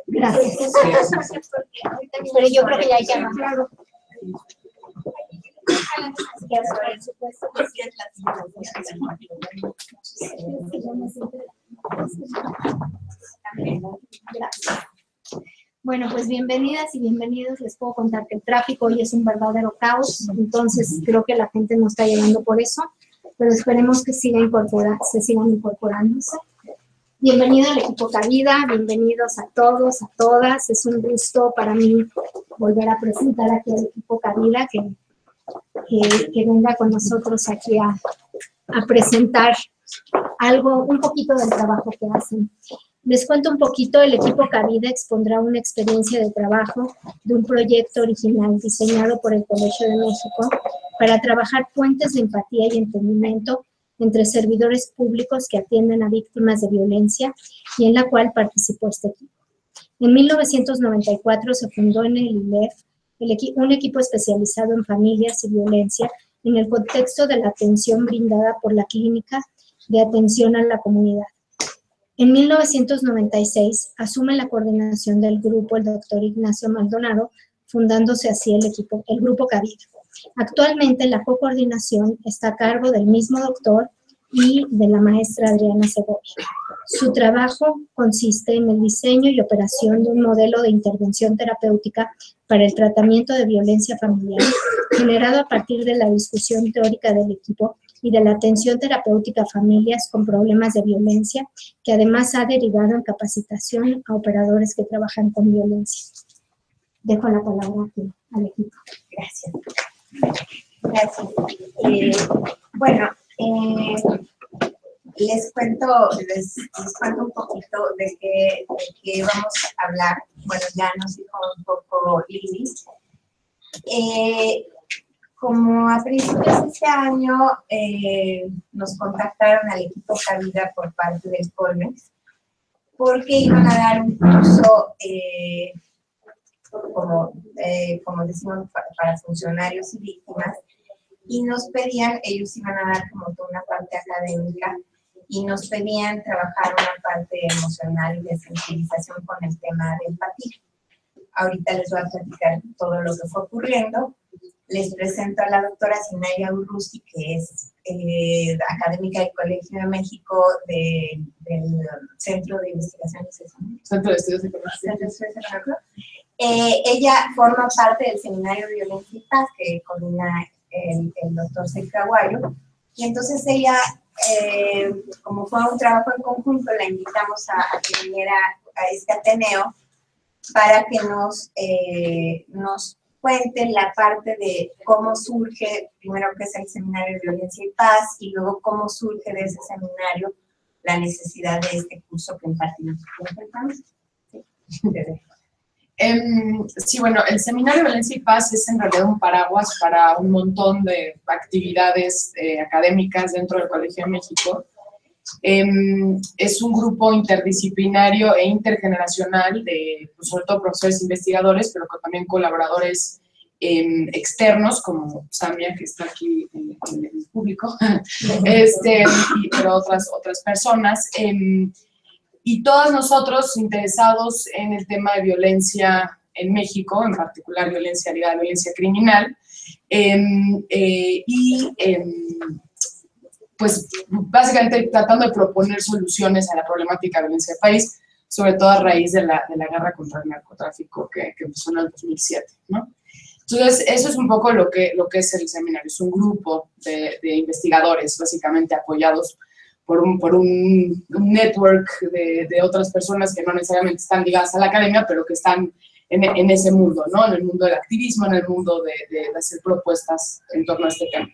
Gracias. Pero yo creo que ya hay que hablar. Bueno, pues bienvenidas y bienvenidos. Les puedo contar que el tráfico hoy es un verdadero caos, entonces creo que la gente no está llegando por eso, pero esperemos que se sigan incorporándose. Bienvenido al equipo Cabida, bienvenidos a todos, a todas. Es un gusto para mí volver a presentar aquí al equipo Cabida, que venga con nosotros aquí a presentar algo, un poquito del trabajo que hacen. Les cuento un poquito, el equipo Cabida expondrá una experiencia de trabajo de un proyecto original diseñado por el Colegio de México para trabajar puentes de empatía y entendimiento entre servidores públicos que atienden a víctimas de violencia y en la cual participó este equipo. En 1994 se fundó en el ILEF un equipo especializado en familias y violencia en el contexto de la atención brindada por la Clínica de Atención a la Comunidad. En 1996 asume la coordinación del grupo el doctor Ignacio Maldonado, fundándose así el grupo Cabida. Actualmente la co-coordinación está a cargo del mismo doctor y de la maestra Adriana Segovia. Su trabajo consiste en el diseño y operación de un modelo de intervención terapéutica para el tratamiento de violencia familiar, generado a partir de la discusión teórica del equipo y de la atención terapéutica a familias con problemas de violencia, que además ha derivado en capacitación a operadores que trabajan con violencia. Dejo la palabra aquí al equipo. Gracias. Gracias. Les cuento un poquito de qué vamos a hablar. Bueno, ya nos dijo un poco Lili. Como a principios de este año nos contactaron al equipo Cabida por parte del Colmex porque iban a dar un curso, como decimos, para funcionarios y víctimas, y nos pedían, ellos iban a dar como toda una parte académica, y nos pedían trabajar una parte emocional y de sensibilización con el tema de empatía. Ahorita les voy a platicar todo lo que fue ocurriendo. Les presento a la doctora Sinaira Urrusti, que es académica del Colegio de México del Centro de Investigaciones. Centro de Estudios Económicos. Ella forma parte del Seminario de Violencia y Paz, que coordina el doctor Sergio Aguayo. Y entonces ella, como fue un trabajo en conjunto, la invitamos a que viniera a este Ateneo para que nos cuenten la parte de cómo surge, primero que es el Seminario de Violencia y Paz, y luego cómo surge de ese seminario la necesidad de este curso que impartimos. Sí, bueno, el Seminario de Violencia y Paz es en realidad un paraguas para un montón de actividades académicas dentro del Colegio de México. Es un grupo interdisciplinario e intergeneracional de, pues, sobre todo profesores investigadores, pero también colaboradores externos, como Samia, que está aquí en el público, pero otras personas. Y todos nosotros interesados en el tema de violencia en México, en particular violencia ligada a violencia criminal, pues básicamente tratando de proponer soluciones a la problemática de violencia del país, sobre todo a raíz de la guerra contra el narcotráfico que empezó en el 2007, ¿no? Entonces, eso es un poco lo que es el seminario. Es un grupo de investigadores, básicamente apoyados por un network de otras personas que no necesariamente están ligadas a la academia, pero que están en ese mundo, ¿no? En el mundo del activismo, en el mundo de hacer propuestas en torno a este tema.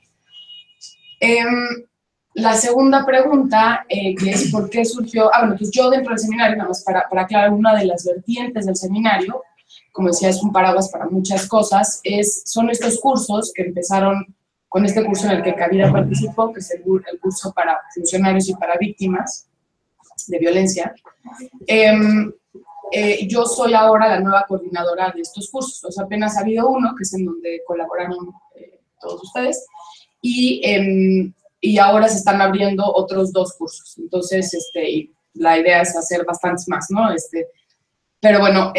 La segunda pregunta, que es ¿por qué surgió? Bueno, pues yo dentro del seminario, nada más para aclarar una de las vertientes del seminario, como decía, es un paraguas para muchas cosas, son estos cursos que empezaron con este curso en el que Cabida participó, que es el curso para funcionarios y para víctimas, de violencia. Yo soy ahora la nueva coordinadora de estos cursos. O sea, apenas ha habido uno, que es en donde colaboraron todos ustedes, y ahora se están abriendo otros 2 cursos. Entonces, la idea es hacer bastantes más, ¿no? Pero bueno,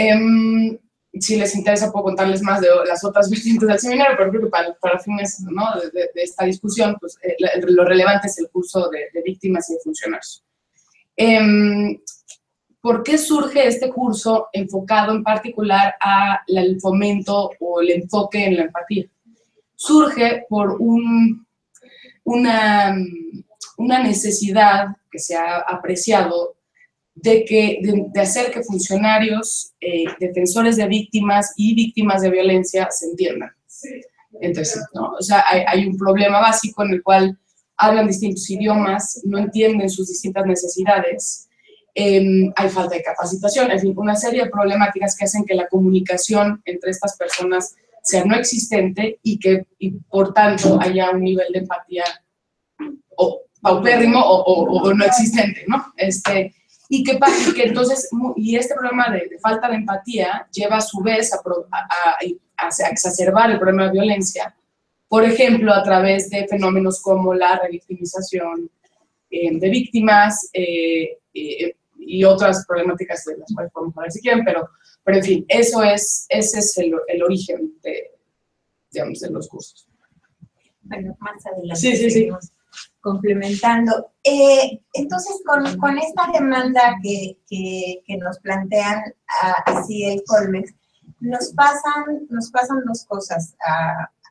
si les interesa puedo contarles más de las otras vertientes del seminario, pero creo que para fines, ¿no?, de esta discusión, pues lo relevante es el curso de víctimas y de funcionarios. ¿Por qué surge este curso enfocado en particular al fomento o el enfoque en la empatía? Surge por una necesidad que se ha apreciado de hacer que funcionarios, defensores de víctimas y víctimas de violencia se entiendan entre sí, ¿no? O sea, hay un problema básico en el cual hablan distintos idiomas, no entienden sus distintas necesidades, hay falta de capacitación, en fin, una serie de problemáticas que hacen que la comunicación entre estas personas sea no existente y por tanto haya un nivel de empatía paupérrimo o no existente, ¿no? Y que entonces, este problema de falta de empatía lleva a su vez a exacerbar el problema de violencia, por ejemplo, a través de fenómenos como la revictimización de víctimas y otras problemáticas de las cuales podemos hablar si quieren, pero en fin, ese es el origen digamos, de los cursos. Bueno, más adelante sí. seguimos complementando. Entonces, con esta demanda que nos plantean así el Colmex, nos pasan 2 cosas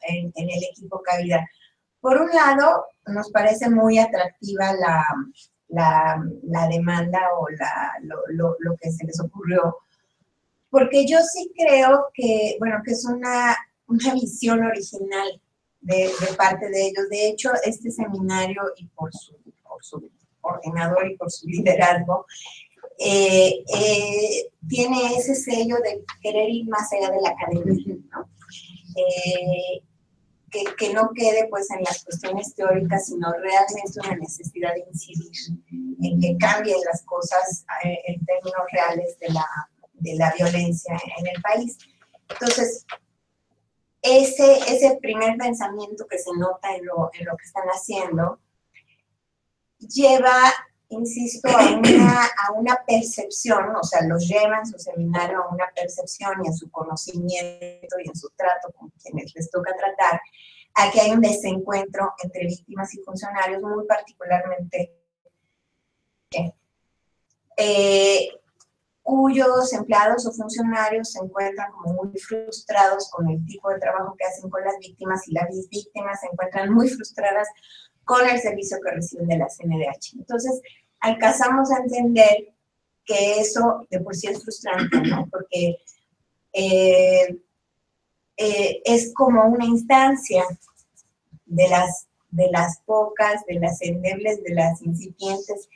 en el equipo Cavidad. Por un lado, nos parece muy atractiva la demanda o lo que se les ocurrió, porque yo sí creo que, bueno, que es una visión original de parte de ellos. De hecho, este seminario, y por su coordinador y por su liderazgo, tiene ese sello de querer ir más allá de la academia, ¿no? Que no quede pues en las cuestiones teóricas, sino realmente una necesidad de incidir en que cambien las cosas en términos reales de la violencia en el país. Entonces, ese primer pensamiento que se nota en lo que están haciendo lleva, insisto, a una percepción, o sea, los lleva en su seminario a una percepción y a su conocimiento y en su trato con quienes les toca tratar, a que hay un desencuentro entre víctimas y funcionarios, muy particularmente cuyos empleados o funcionarios se encuentran como muy frustrados con el tipo de trabajo que hacen con las víctimas, y las víctimas se encuentran muy frustradas con el servicio que reciben de la CNDH. Entonces, alcanzamos a entender que eso de por sí es frustrante, ¿no? Porque es como una instancia de las pocas, de las endebles, de las incipientes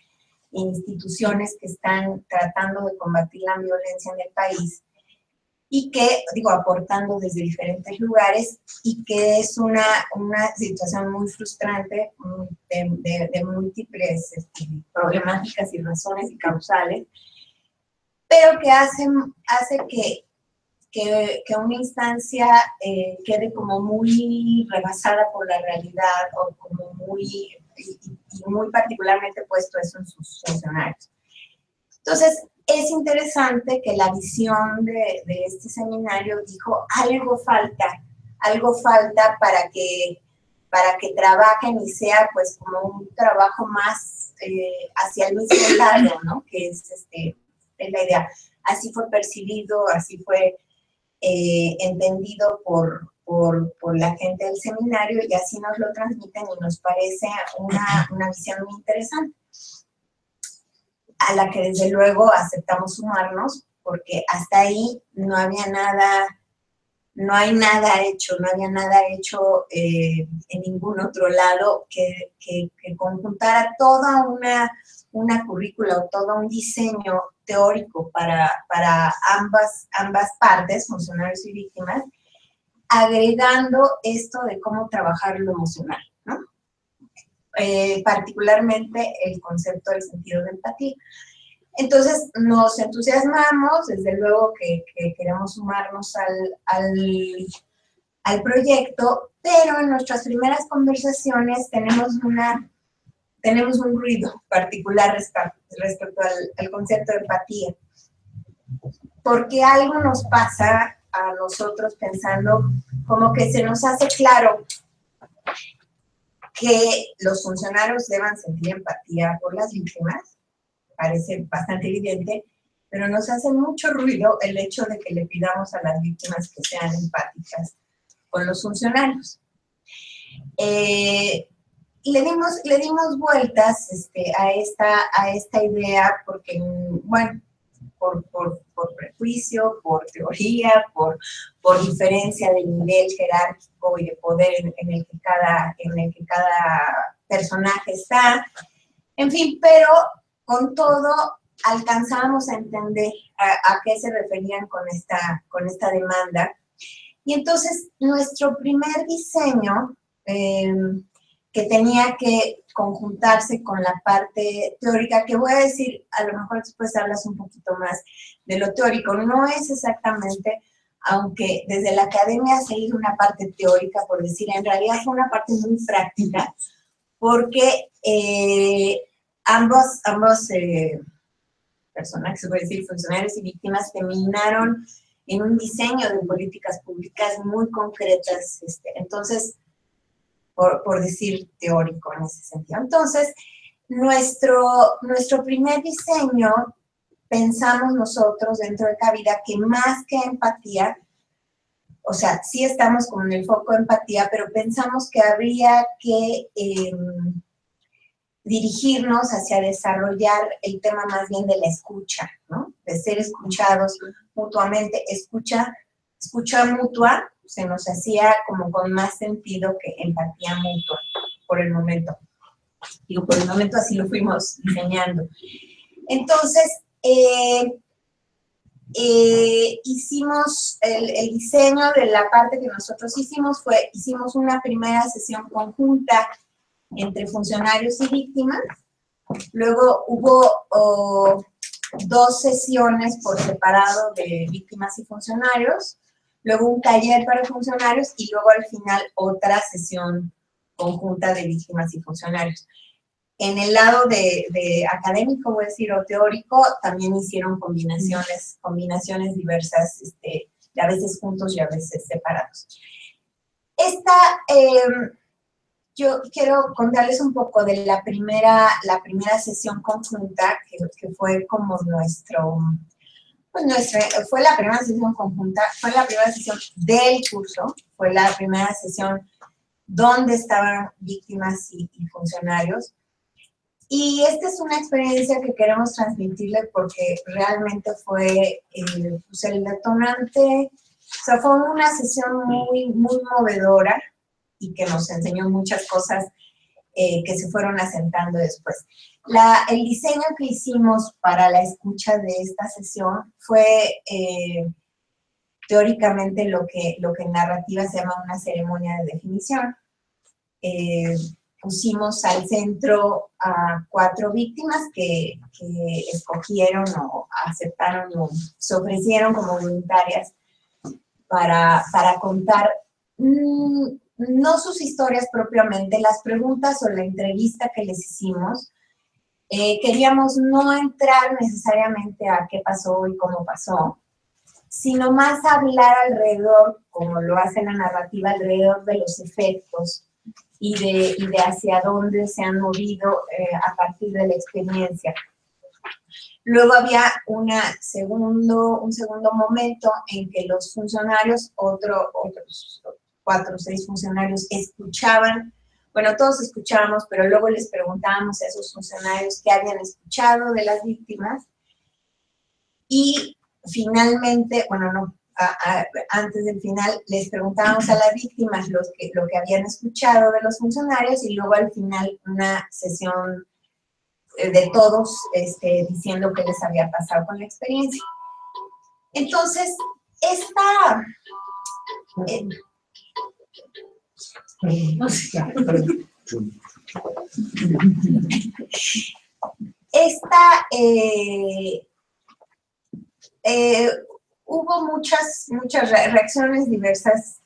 instituciones que están tratando de combatir la violencia en el país, y que, digo, aportando desde diferentes lugares, y que es una situación muy frustrante de múltiples problemáticas y razones y causales, pero que hace que una instancia quede como muy rebasada por la realidad, o como muy particularmente puesto eso en sus funcionarios. Entonces, es interesante que la visión de este seminario dijo, algo falta para que trabajen y sea pues como un trabajo más hacia el mismo lado, ¿no? Que es la idea. Así fue percibido, así fue entendido por la gente del seminario, y así nos lo transmiten, y nos parece una visión muy interesante, a la que desde luego aceptamos sumarnos, porque hasta ahí no había nada hecho en ningún otro lado que conjuntara toda una currícula o todo un diseño teórico para ambas partes, funcionarios y víctimas, agregando esto de cómo trabajar lo emocional, ¿no? particularmente el concepto del sentido de empatía. Entonces nos entusiasmamos, desde luego que queremos sumarnos al proyecto, pero en nuestras primeras conversaciones tenemos un ruido particular respecto al concepto de empatía, porque algo nos pasa a nosotros pensando como que se nos hace claro que los funcionarios deban sentir empatía por las víctimas, parece bastante evidente, pero nos hace mucho ruido el hecho de que le pidamos a las víctimas que sean empáticas con los funcionarios. Y le dimos vueltas a esta idea porque, bueno, por prejuicio, por teoría, por diferencia de nivel jerárquico y de poder en el que cada personaje está, en fin, pero con todo alcanzamos a entender a qué se referían con esta demanda. Y entonces nuestro primer diseño, que tenía que conjuntarse con la parte teórica, que voy a decir, a lo mejor después hablas un poquito más de lo teórico, no es exactamente, aunque desde la academia se hizo una parte teórica, por decir, en realidad fue una parte muy práctica, porque ambos personajes, se puede decir, funcionarios y víctimas, terminaron en un diseño de políticas públicas muy concretas, entonces, por decir teórico en ese sentido. Entonces, nuestro primer diseño, pensamos nosotros dentro de Cabida que más que empatía, o sea, sí estamos con el foco de empatía, pero pensamos que habría que dirigirnos hacia desarrollar el tema más bien de la escucha, ¿no? De ser escuchados mutuamente. Escucha mutua se nos hacía como con más sentido que empatía mutua, por el momento. Digo, por el momento así lo fuimos diseñando. Entonces, hicimos el diseño de la parte que nosotros hicimos una primera sesión conjunta entre funcionarios y víctimas. Luego hubo 2 sesiones por separado de víctimas y funcionarios, luego un taller para funcionarios y luego al final otra sesión conjunta de víctimas y funcionarios. En el lado de académico, voy a decir, o teórico, también hicieron combinaciones diversas, a veces juntos y a veces separados. Yo quiero contarles un poco de la primera sesión conjunta, que fue como fue la primera sesión conjunta, fue la primera sesión del curso, fue la primera sesión donde estaban víctimas y funcionarios. Y esta es una experiencia que queremos transmitirle porque realmente fue el detonante, o sea, fue una sesión muy, muy movedora y que nos enseñó muchas cosas que se fueron asentando después. El diseño que hicimos para la escucha de esta sesión fue teóricamente lo que en narrativa se llama una ceremonia de definición. Pusimos al centro a 4 víctimas que escogieron o aceptaron o se ofrecieron como voluntarias para contar no sus historias propiamente, las preguntas o la entrevista que les hicimos. Queríamos no entrar necesariamente a qué pasó y cómo pasó, sino más hablar alrededor, como lo hace la narrativa, alrededor de los efectos y de hacia dónde se han movido a partir de la experiencia. Luego había un segundo momento en que los funcionarios, otros 4 o 6 funcionarios escuchaban, bueno, todos escuchábamos, pero luego les preguntábamos a esos funcionarios qué habían escuchado de las víctimas. Y finalmente, bueno, no, antes del final, les preguntábamos a las víctimas lo que habían escuchado de los funcionarios y luego al final una sesión de todos diciendo qué les había pasado con la experiencia. Entonces, Hubo muchas reacciones diversas,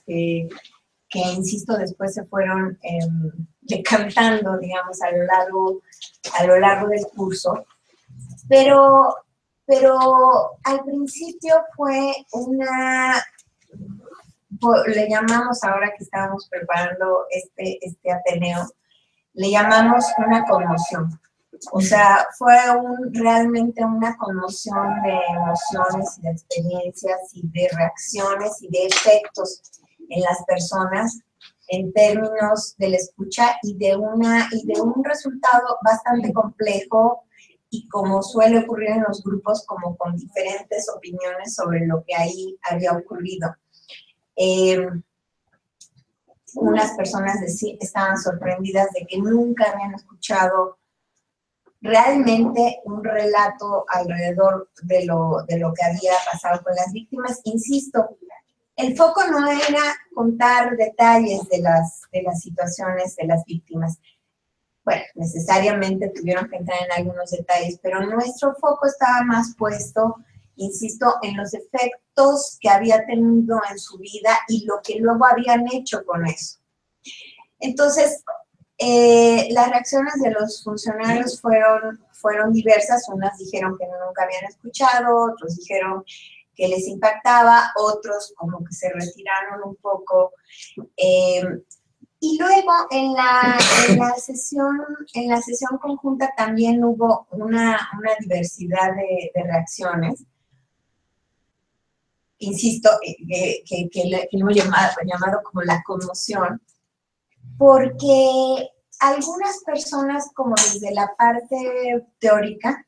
que, insisto, después se fueron decantando, digamos, a lo largo del curso. Pero al principio fue le llamamos, ahora que estábamos preparando este Ateneo, le llamamos una conmoción. O sea, fue realmente una conmoción de emociones y de experiencias y de reacciones y de efectos en las personas en términos de la escucha y de un resultado bastante complejo y, como suele ocurrir en los grupos, como con diferentes opiniones sobre lo que ahí había ocurrido. Unas personas estaban sorprendidas de que nunca habían escuchado realmente un relato alrededor de lo que había pasado con las víctimas. Insisto, el foco no era contar detalles de las situaciones de las víctimas. Bueno, necesariamente tuvieron que entrar en algunos detalles, pero nuestro foco estaba más puesto, insisto, en los efectos que había tenido en su vida y lo que luego habían hecho con eso. Entonces, las reacciones de los funcionarios fueron diversas. Unas dijeron que nunca habían escuchado, otros dijeron que les impactaba, otros como que se retiraron un poco. Y luego en la sesión conjunta también hubo una diversidad de reacciones. Insisto, que hemos llamado como la conmoción, porque algunas personas, como desde la parte teórica,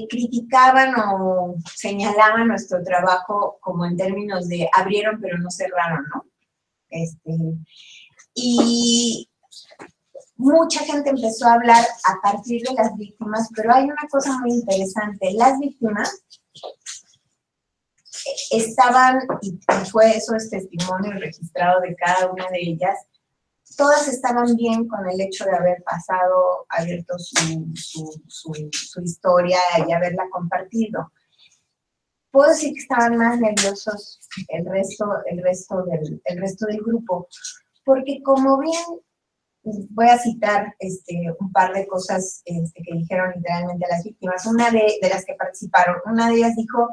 criticaban o señalaban nuestro trabajo como en términos de abrieron pero no cerraron, ¿no? Y mucha gente empezó a hablar a partir de las víctimas, pero hay una cosa muy interesante. Las víctimas estaban, y fue eso, testimonio registrado de cada una de ellas, todas estaban bien con el hecho de haber abierto su historia y haberla compartido. Puedo decir que estaban más nerviosos el resto del grupo, porque, como bien, voy a citar un par de cosas que dijeron literalmente las víctimas. Una de las que participaron, una de ellas dijo: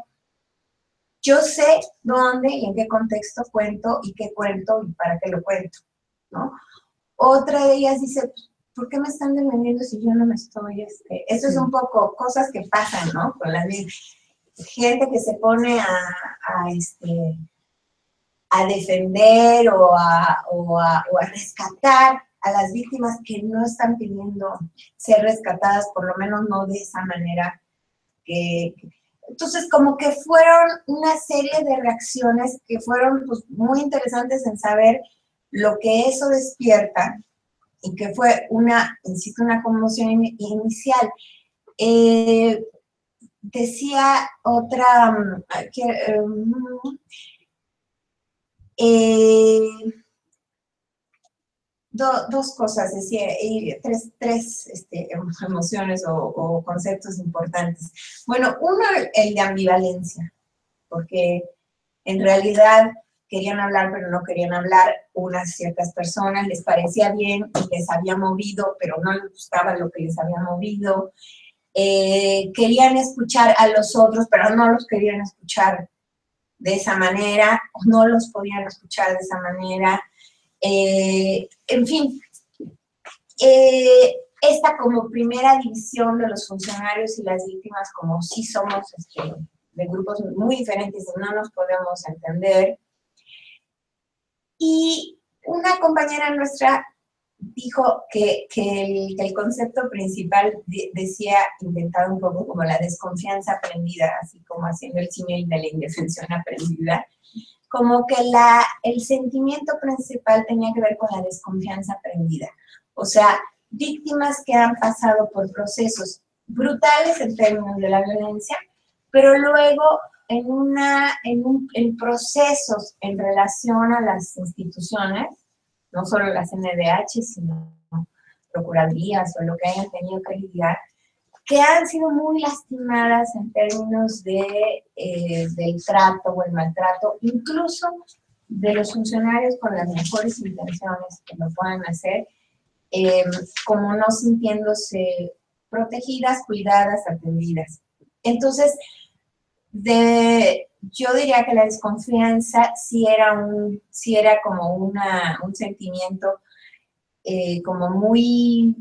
yo sé dónde y en qué contexto cuento y qué cuento y para qué lo cuento, ¿no? Otra de ellas dice: ¿por qué me están defendiendo si yo no me estoy? Eso es un poco cosas que pasan, ¿no? Con la gente que se pone a defender o a rescatar a las víctimas que no están pidiendo ser rescatadas, por lo menos no de esa manera. Entonces, como que fueron una serie de reacciones que fueron, pues, muy interesantes en saber lo que eso despierta, y que fue insisto, una conmoción inicial. Decía otra, dos cosas, decía, tres emociones o conceptos importantes. Bueno, uno, el de ambivalencia, porque en realidad querían hablar, pero no querían hablar. Unas ciertas personas les parecía bien y les había movido, pero no les gustaba lo que les había movido. Querían escuchar a los otros, pero no los querían escuchar de esa manera, o no los podían escuchar de esa manera. En fin, esta como primera división de los funcionarios y las víctimas, como sí somos de grupos muy diferentes y no nos podemos entender. Y una compañera nuestra dijo que el concepto principal decía, inventado un poco como la desconfianza aprendida, así como haciendo el símil de la indefensión aprendida, como que el sentimiento principal tenía que ver con la desconfianza aprendida. O sea, víctimas que han pasado por procesos brutales en términos de la violencia, pero luego en procesos en relación a las instituciones, no solo la CNDH, sino procuradurías o lo que hayan tenido que lidiar, que han sido muy lastimadas en términos de, del trato o el maltrato, incluso de los funcionarios con las mejores intenciones que lo puedan hacer, como no sintiéndose protegidas, cuidadas, atendidas. Entonces, yo diría que la desconfianza sí era como un sentimiento como muy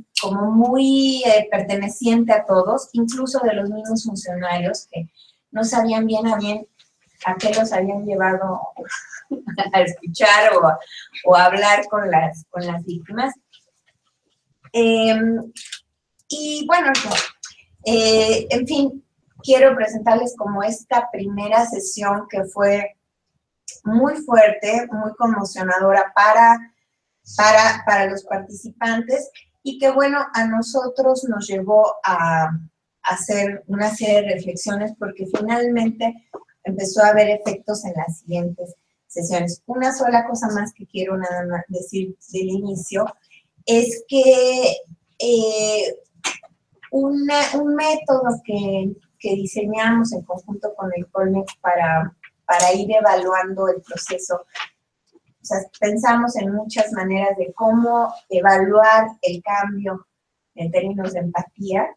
perteneciente a todos, incluso de los mismos funcionarios que no sabían bien a qué los habían llevado a escuchar o a hablar con las víctimas. Y bueno, en fin, quiero presentarles como esta primera sesión que fue muy fuerte, muy conmocionadora para los participantes y que, bueno, a nosotros nos llevó a hacer una serie de reflexiones porque finalmente empezó a haber efectos en las siguientes sesiones. Una sola cosa más que quiero nada más decir del inicio es que un método que diseñamos en conjunto con el Colmex para ir evaluando el proceso. O sea, pensamos en muchas maneras de cómo evaluar el cambio en términos de empatía.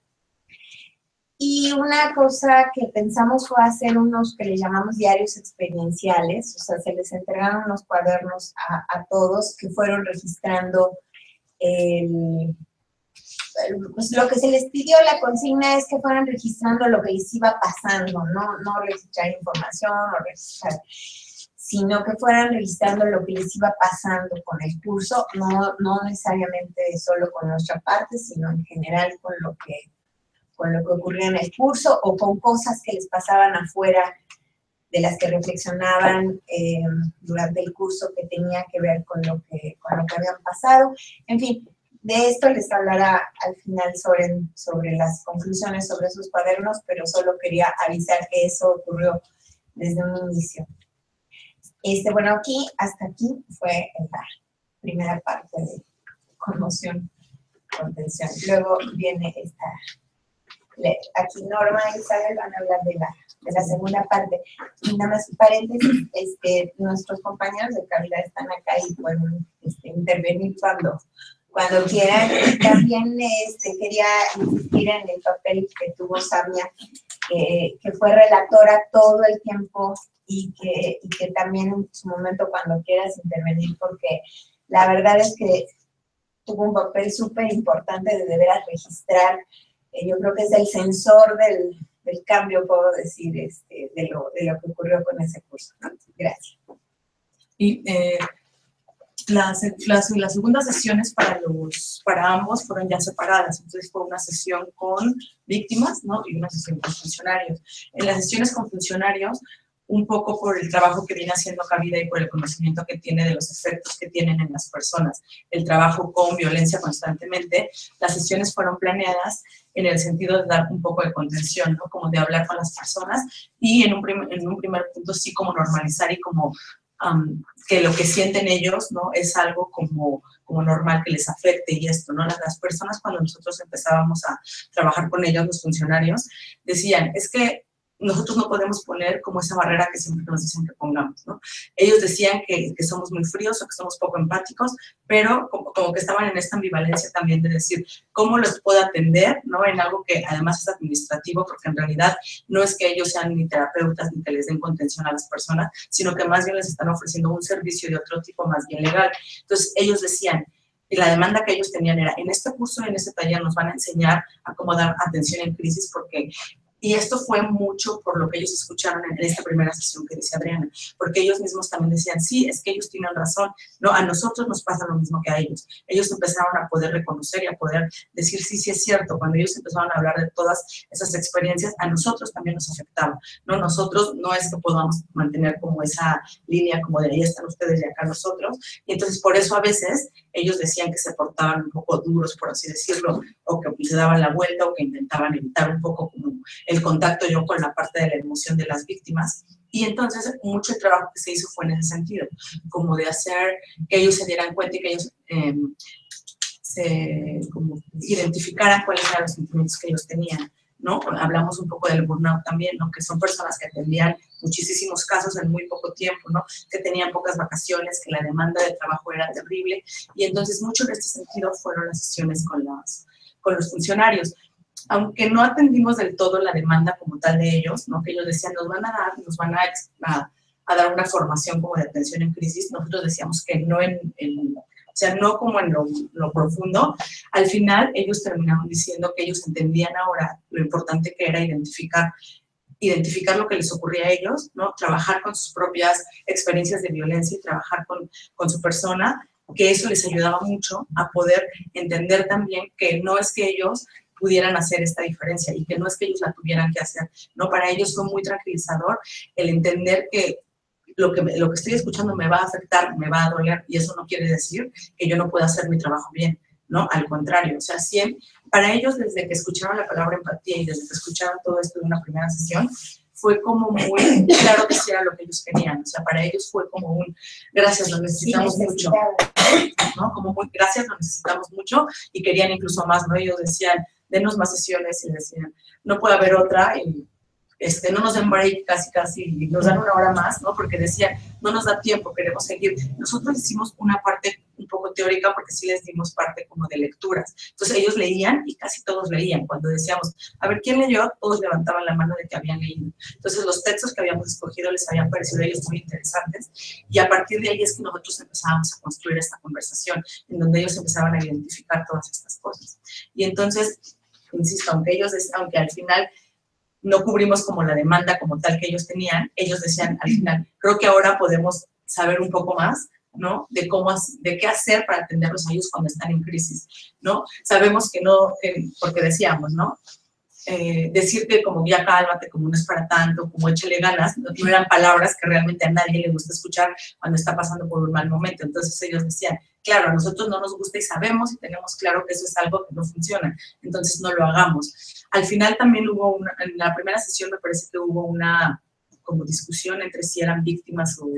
Y una cosa que pensamos fue hacer unos que le llamamos diarios experienciales, o sea, se les entregaron unos cuadernos a todos que fueron registrando pues lo que se les pidió, la consigna es que fueran registrando lo que les iba pasando, no registrar información, sino que fueran registrando lo que les iba pasando con el curso, no necesariamente solo con nuestra parte, sino en general con lo que ocurría en el curso o con cosas que les pasaban afuera de las que reflexionaban durante el curso que tenía que ver con lo que habían pasado. En fin, de esto les hablará al final sobre las conclusiones sobre sus cuadernos, pero solo quería avisar que eso ocurrió desde un inicio. Bueno, hasta aquí fue la primera parte de conmoción, contención. Luego viene aquí Norma y Isabel van a hablar de la segunda parte. Y nada más paréntesis, nuestros compañeros de calidad están acá y pueden intervenir cuando quieran. Y también quería insistir en el papel que tuvo Samia, que fue relatora todo el tiempo y que también en su momento cuando quieras intervenir, porque la verdad es que tuvo un papel súper importante de veras registrar. Yo creo que es el sensor del cambio, puedo decir, de lo que ocurrió con ese curso, ¿no? Gracias. Y las segundas sesiones para ambos fueron ya separadas, entonces fue una sesión con víctimas, ¿no? Y una sesión con funcionarios. En las sesiones con funcionarios, un poco por el trabajo que viene haciendo Cabida y por el conocimiento que tiene de los efectos que tienen en las personas, el trabajo con violencia constantemente, las sesiones fueron planeadas en el sentido de dar un poco de contención, ¿no? Como de hablar con las personas y en un primer punto sí como normalizar y como que lo que sienten ellos, ¿no? Es algo como normal que les afecte y esto, ¿no? Las personas cuando nosotros empezábamos a trabajar con ellos, los funcionarios, decían, es que nosotros no podemos poner como esa barrera que siempre nos dicen que pongamos, ¿no? Ellos decían que somos muy fríos o que somos poco empáticos, pero como que estaban en esta ambivalencia también de decir, ¿cómo los puedo atender, ¿no? En algo que además es administrativo, porque en realidad no es que ellos sean ni terapeutas ni que les den contención a las personas, sino que más bien les están ofreciendo un servicio de otro tipo más bien legal. Entonces ellos decían, y la demanda que ellos tenían era, en este curso, en este taller nos van a enseñar a cómo dar atención en crisis, porque y esto fue mucho por lo que ellos escucharon en esta primera sesión que dice Adriana, porque ellos mismos también decían, sí, es que ellos tienen razón, no, a nosotros nos pasa lo mismo que a ellos. Ellos empezaron a poder reconocer y a poder decir, sí, sí es cierto, cuando ellos empezaron a hablar de todas esas experiencias, a nosotros también nos afectaba, ¿no? Nosotros no es que podamos mantener como esa línea como de ahí están ustedes y acá nosotros, y entonces por eso a veces ellos decían que se portaban un poco duros, por así decirlo, o que se daban la vuelta o que intentaban evitar un poco como el contacto yo con la parte de la emoción de las víctimas, Y entonces mucho el trabajo que se hizo fue en ese sentido, como de hacer que ellos se dieran cuenta y que ellos como identificaran cuáles eran los sentimientos que ellos tenían, ¿no? Hablamos un poco del burnout también, ¿no? Que son personas que atendían muchísimos casos en muy poco tiempo, ¿no? Que tenían pocas vacaciones, que la demanda de trabajo era terrible, y entonces mucho en este sentido fueron las sesiones con los funcionarios. Aunque no atendimos del todo la demanda como tal de ellos, ¿no? Que ellos decían, nos van a dar una formación como de atención en crisis, nosotros decíamos que no o sea, no como en lo profundo. Al final, ellos terminaron diciendo que ellos entendían ahora lo importante que era identificar lo que les ocurría a ellos, ¿no? Trabajar con sus propias experiencias de violencia y trabajar con su persona, que eso les ayudaba mucho a poder entender también que no es que ellos pudieran hacer esta diferencia y que no es que ellos la tuvieran que hacer, ¿no? Para ellos fue muy tranquilizador el entender que lo que estoy escuchando me va a afectar, me va a doler, y eso no quiere decir que yo no pueda hacer mi trabajo bien, ¿no? Al contrario, o sea, siempre, para ellos, desde que escucharon la palabra empatía y desde que escucharon todo esto de una primera sesión, fue como muy claro que sí era lo que ellos querían, o sea, para ellos fue como un, gracias, lo necesitamos mucho, ¿no? Como muy, gracias, lo necesitamos mucho, y querían incluso más, ¿no? Ellos decían, denos más sesiones, y decían, no puede haber otra, y no nos den break casi, y nos dan una hora más, ¿no? Porque decían, no nos da tiempo, queremos seguir. Nosotros hicimos una parte un poco teórica porque sí les dimos parte como de lecturas. Entonces ellos leían y casi todos leían. Cuando decíamos, a ver, ¿quién leyó? Todos levantaban la mano de que habían leído. Entonces los textos que habíamos escogido les habían parecido a ellos muy interesantes, y a partir de ahí es que nosotros empezábamos a construir esta conversación en donde ellos empezaban a identificar todas estas cosas. Y entonces, insisto, aunque al final no cubrimos como la demanda como tal que ellos tenían, ellos decían al final, creo que ahora podemos saber un poco más, ¿no? De qué hacer para atenderlos a ellos cuando están en crisis, ¿no? Sabemos que no, porque decíamos, ¿no? Decirte como ya cálmate, como no es para tanto, como échale ganas, no eran palabras que realmente a nadie le gusta escuchar cuando está pasando por un mal momento. Entonces ellos decían, claro, a nosotros no nos gusta y sabemos y tenemos claro que eso es algo que no funciona, entonces no lo hagamos. Al final también hubo en la primera sesión me parece que hubo una como discusión entre si eran víctimas o...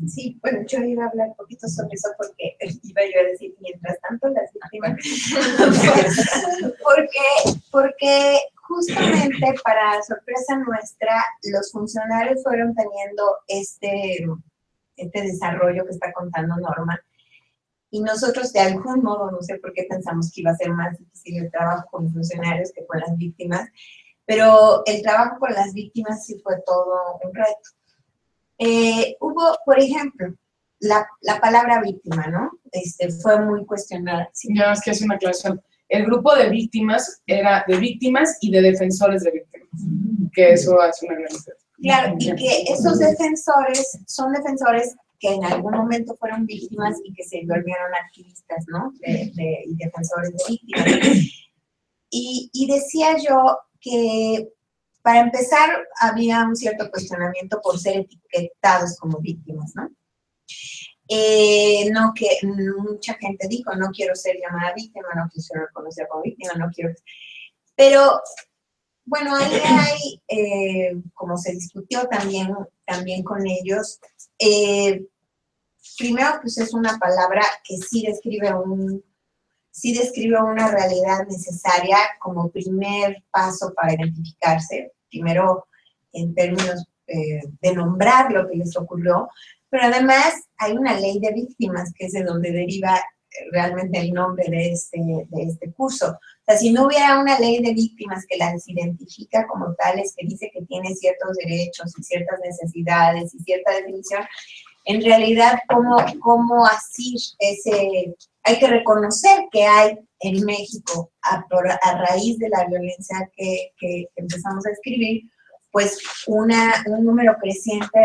Sí, bueno, yo iba a hablar un poquito sobre eso porque iba yo a decir, mientras tanto las víctimas, porque justamente para sorpresa nuestra, los funcionarios fueron teniendo este desarrollo que está contando Norma, y nosotros de algún modo, no sé por qué pensamos que iba a ser más difícil el trabajo con los funcionarios que con las víctimas, pero el trabajo con las víctimas sí fue todo un reto. Hubo, por ejemplo, la palabra víctima, ¿no? Fue muy cuestionada. Sí, nada más que hacer una aclaración. El grupo de víctimas era de víctimas y de defensores de víctimas, que eso hace una gran diferencia. Claro, y que esos defensores son defensores que en algún momento fueron víctimas y que se volvieron activistas, ¿no? Y defensores de víctimas. Y decía yo que, para empezar, había un cierto cuestionamiento por ser etiquetados como víctimas, ¿no? No, que mucha gente dijo, no quiero ser llamada víctima, no quiero ser reconocida como víctima, no quiero... Pero, bueno, ahí hay, como se discutió también con ellos, primero, pues es una palabra que sí describe una realidad necesaria como primer paso para identificarse, primero en términos de nombrar lo que les ocurrió, pero además hay una ley de víctimas que es de donde deriva realmente el nombre de este curso. O sea, si no hubiera una ley de víctimas que las identifica como tales, que dice que tiene ciertos derechos y ciertas necesidades y cierta definición, en realidad, ¿cómo así hay que reconocer que hay en México, a raíz de la violencia que empezamos a escribir, pues un número creciente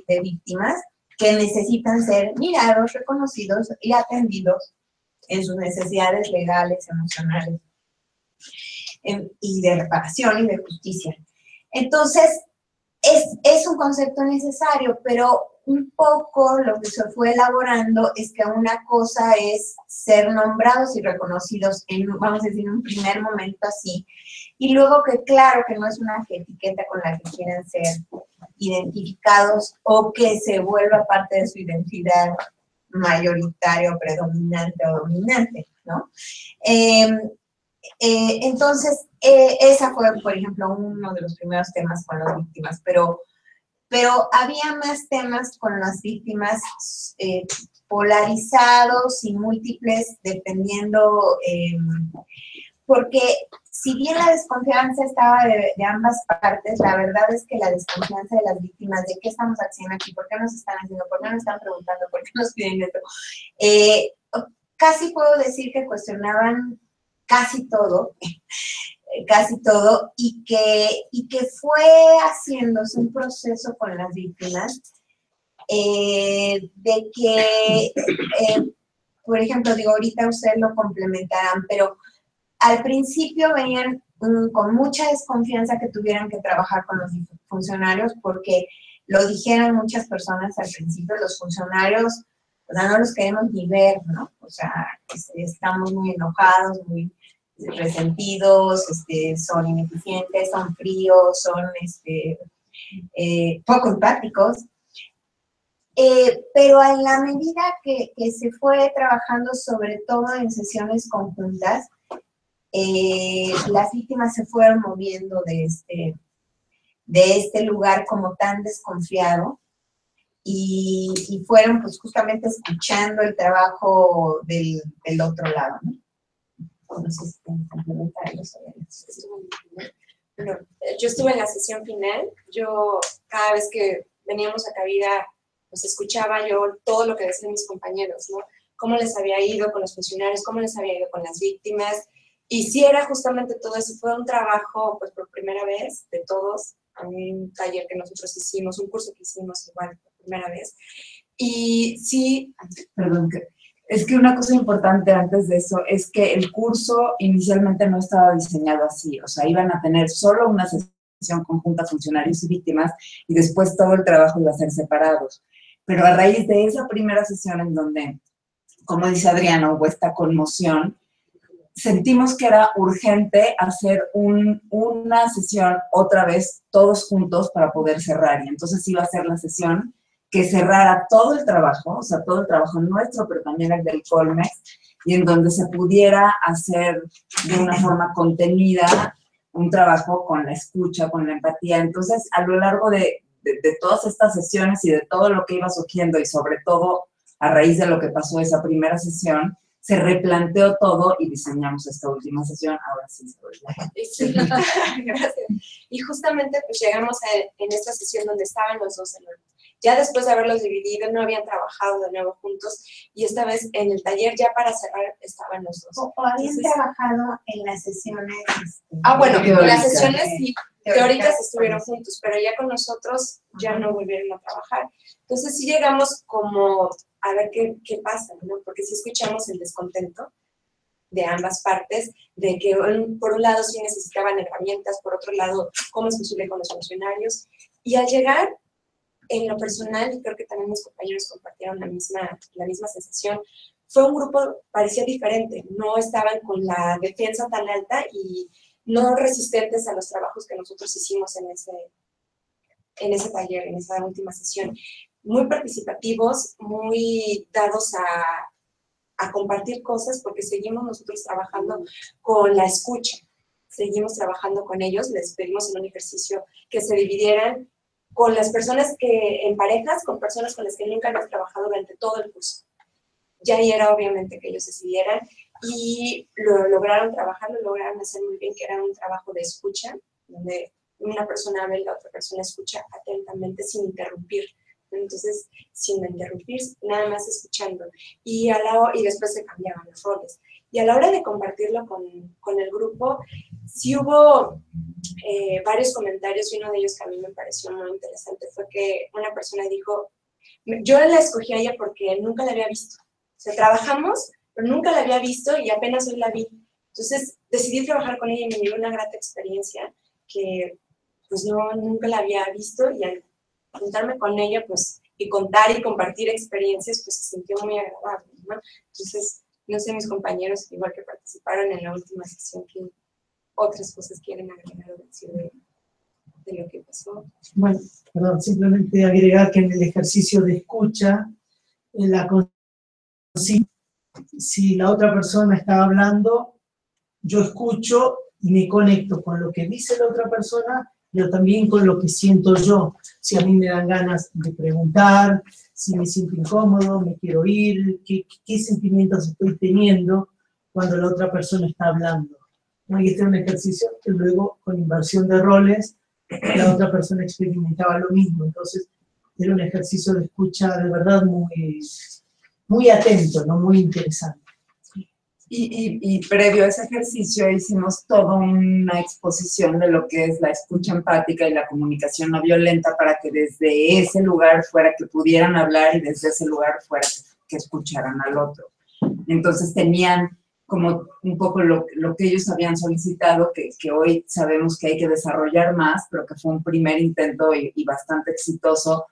de víctimas que necesitan ser mirados, reconocidos y atendidos en sus necesidades legales, emocionales, y de reparación y de justicia. Entonces, es un concepto necesario, pero un poco lo que se fue elaborando es que una cosa es ser nombrados y reconocidos vamos a decir, en un primer momento así, y luego que claro que no es una etiqueta con la que quieran ser identificados o que se vuelva parte de su identidad mayoritaria o predominante o dominante, ¿no? Entonces, esa fue, por ejemplo, uno de los primeros temas con las víctimas, pero había más temas con las víctimas polarizados y múltiples, dependiendo, porque si bien la desconfianza estaba de ambas partes, la verdad es que la desconfianza de las víctimas, de qué estamos haciendo aquí, por qué nos están haciendo, por qué nos están preguntando, por qué nos piden esto, casi puedo decir que cuestionaban casi todo, y que fue haciéndose un proceso con las víctimas de que, por ejemplo, digo, ahorita ustedes lo complementarán, pero al principio venían con mucha desconfianza que tuvieran que trabajar con los funcionarios porque lo dijeron muchas personas al principio, los funcionarios, o sea, no los queremos ni ver, ¿no? O sea, estamos muy enojados, muy resentidos, son ineficientes, son fríos, son poco empáticos. Pero a la medida que se fue trabajando, sobre todo en sesiones conjuntas, las víctimas se fueron moviendo de este lugar como tan desconfiado y fueron pues justamente escuchando el trabajo del otro lado, ¿no? No sé si pueden complementar eso. Bueno, yo estuve en la sesión final. Yo cada vez que veníamos a cabida, pues escuchaba yo todo lo que decían mis compañeros, ¿no? Cómo les había ido con los funcionarios, cómo les había ido con las víctimas. Y sí era justamente todo eso. Fue un trabajo, pues por primera vez, de todos, un taller que nosotros hicimos, un curso que hicimos igual por primera vez. Y sí... Perdón, es que una cosa importante antes de eso es que el curso inicialmente no estaba diseñado así, o sea, iban a tener solo una sesión conjunta funcionarios y víctimas y después todo el trabajo iba a ser separados. Pero a raíz de esa primera sesión en donde, como dice Adriana, hubo esta conmoción, sentimos que era urgente hacer una sesión otra vez todos juntos para poder cerrar y entonces iba a ser la sesión que cerrara todo el trabajo, o sea, todo el trabajo nuestro, pero también el del Colmex, y en donde se pudiera hacer de una forma contenida un trabajo con la escucha, con la empatía. Entonces, a lo largo de todas estas sesiones y de todo lo que iba surgiendo, y sobre todo a raíz de lo que pasó esa primera sesión, se replanteó todo y diseñamos esta última sesión. Ahora sí se Sí, gracias. Y justamente pues llegamos en esta sesión donde estaban los dos enormes. Ya después de haberlos dividido, no habían trabajado de nuevo juntos, y esta vez en el taller, ya para cerrar, estaban los dos. ¿O habían trabajado en las sesiones? Bueno, teóricas. las sesiones sí, teóricas estuvieron juntos, pero ya con nosotros ya no volvieron a trabajar. Entonces sí llegamos como a ver qué pasa, ¿no? Porque sí escuchamos el descontento de ambas partes, de que por un lado sí necesitaban herramientas, por otro lado, cómo es posible con los funcionarios. Y al llegar, en lo personal, y creo que también mis compañeros compartieron la misma sensación, fue un grupo, parecía diferente, no estaban con la defensa tan alta y no resistentes a los trabajos que nosotros hicimos en ese taller, en esa última sesión. Muy participativos, muy dados a compartir cosas, porque seguimos nosotros trabajando con la escucha, seguimos trabajando con ellos, les pedimos en un ejercicio que se dividieran con las personas que en parejas, con personas con las que nunca hemos trabajado durante todo el curso. Ya ahí era obviamente que ellos decidieran y lo lograron trabajar, lo lograron hacer muy bien, que era un trabajo de escucha, donde una persona habla y la otra persona escucha atentamente sin interrumpir. Entonces, sin interrumpir, nada más escuchando. Y después se cambiaban los roles. Y a la hora de compartirlo con el grupo, sí hubo varios comentarios, y uno de ellos que a mí me pareció muy interesante fue que una persona dijo, yo la escogí a ella porque nunca la había visto. O sea, trabajamos, pero nunca la había visto y apenas hoy la vi. Entonces, decidí trabajar con ella y me dio una grata experiencia que pues nunca la había visto, y al juntarme con ella, pues, y contar y compartir experiencias, pues se sintió muy agradable, ¿no? Entonces, no sé, mis compañeros, igual que participaron en la última sesión, que otras cosas quieren agregar o decir de lo que pasó. Bueno, perdón, simplemente agregar que en el ejercicio de escucha, si la otra persona está hablando, yo escucho y me conecto con lo que dice la otra persona, pero también con lo que siento yo. Si a mí me dan ganas de preguntar, si me siento incómodo, me quiero ir, qué sentimientos estoy teniendo cuando la otra persona está hablando, ¿no? Y este es un ejercicio que luego, con inversión de roles, la otra persona experimentaba lo mismo. Entonces, era un ejercicio de escucha de verdad muy atento, ¿no? Muy interesante. Y previo a ese ejercicio hicimos toda una exposición de lo que es la escucha empática y la comunicación no violenta para que desde ese lugar fuera que pudieran hablar y desde ese lugar fuera que escucharan al otro. Entonces tenían como un poco lo que ellos habían solicitado, que hoy sabemos que hay que desarrollar más, pero que fue un primer intento y bastante exitoso,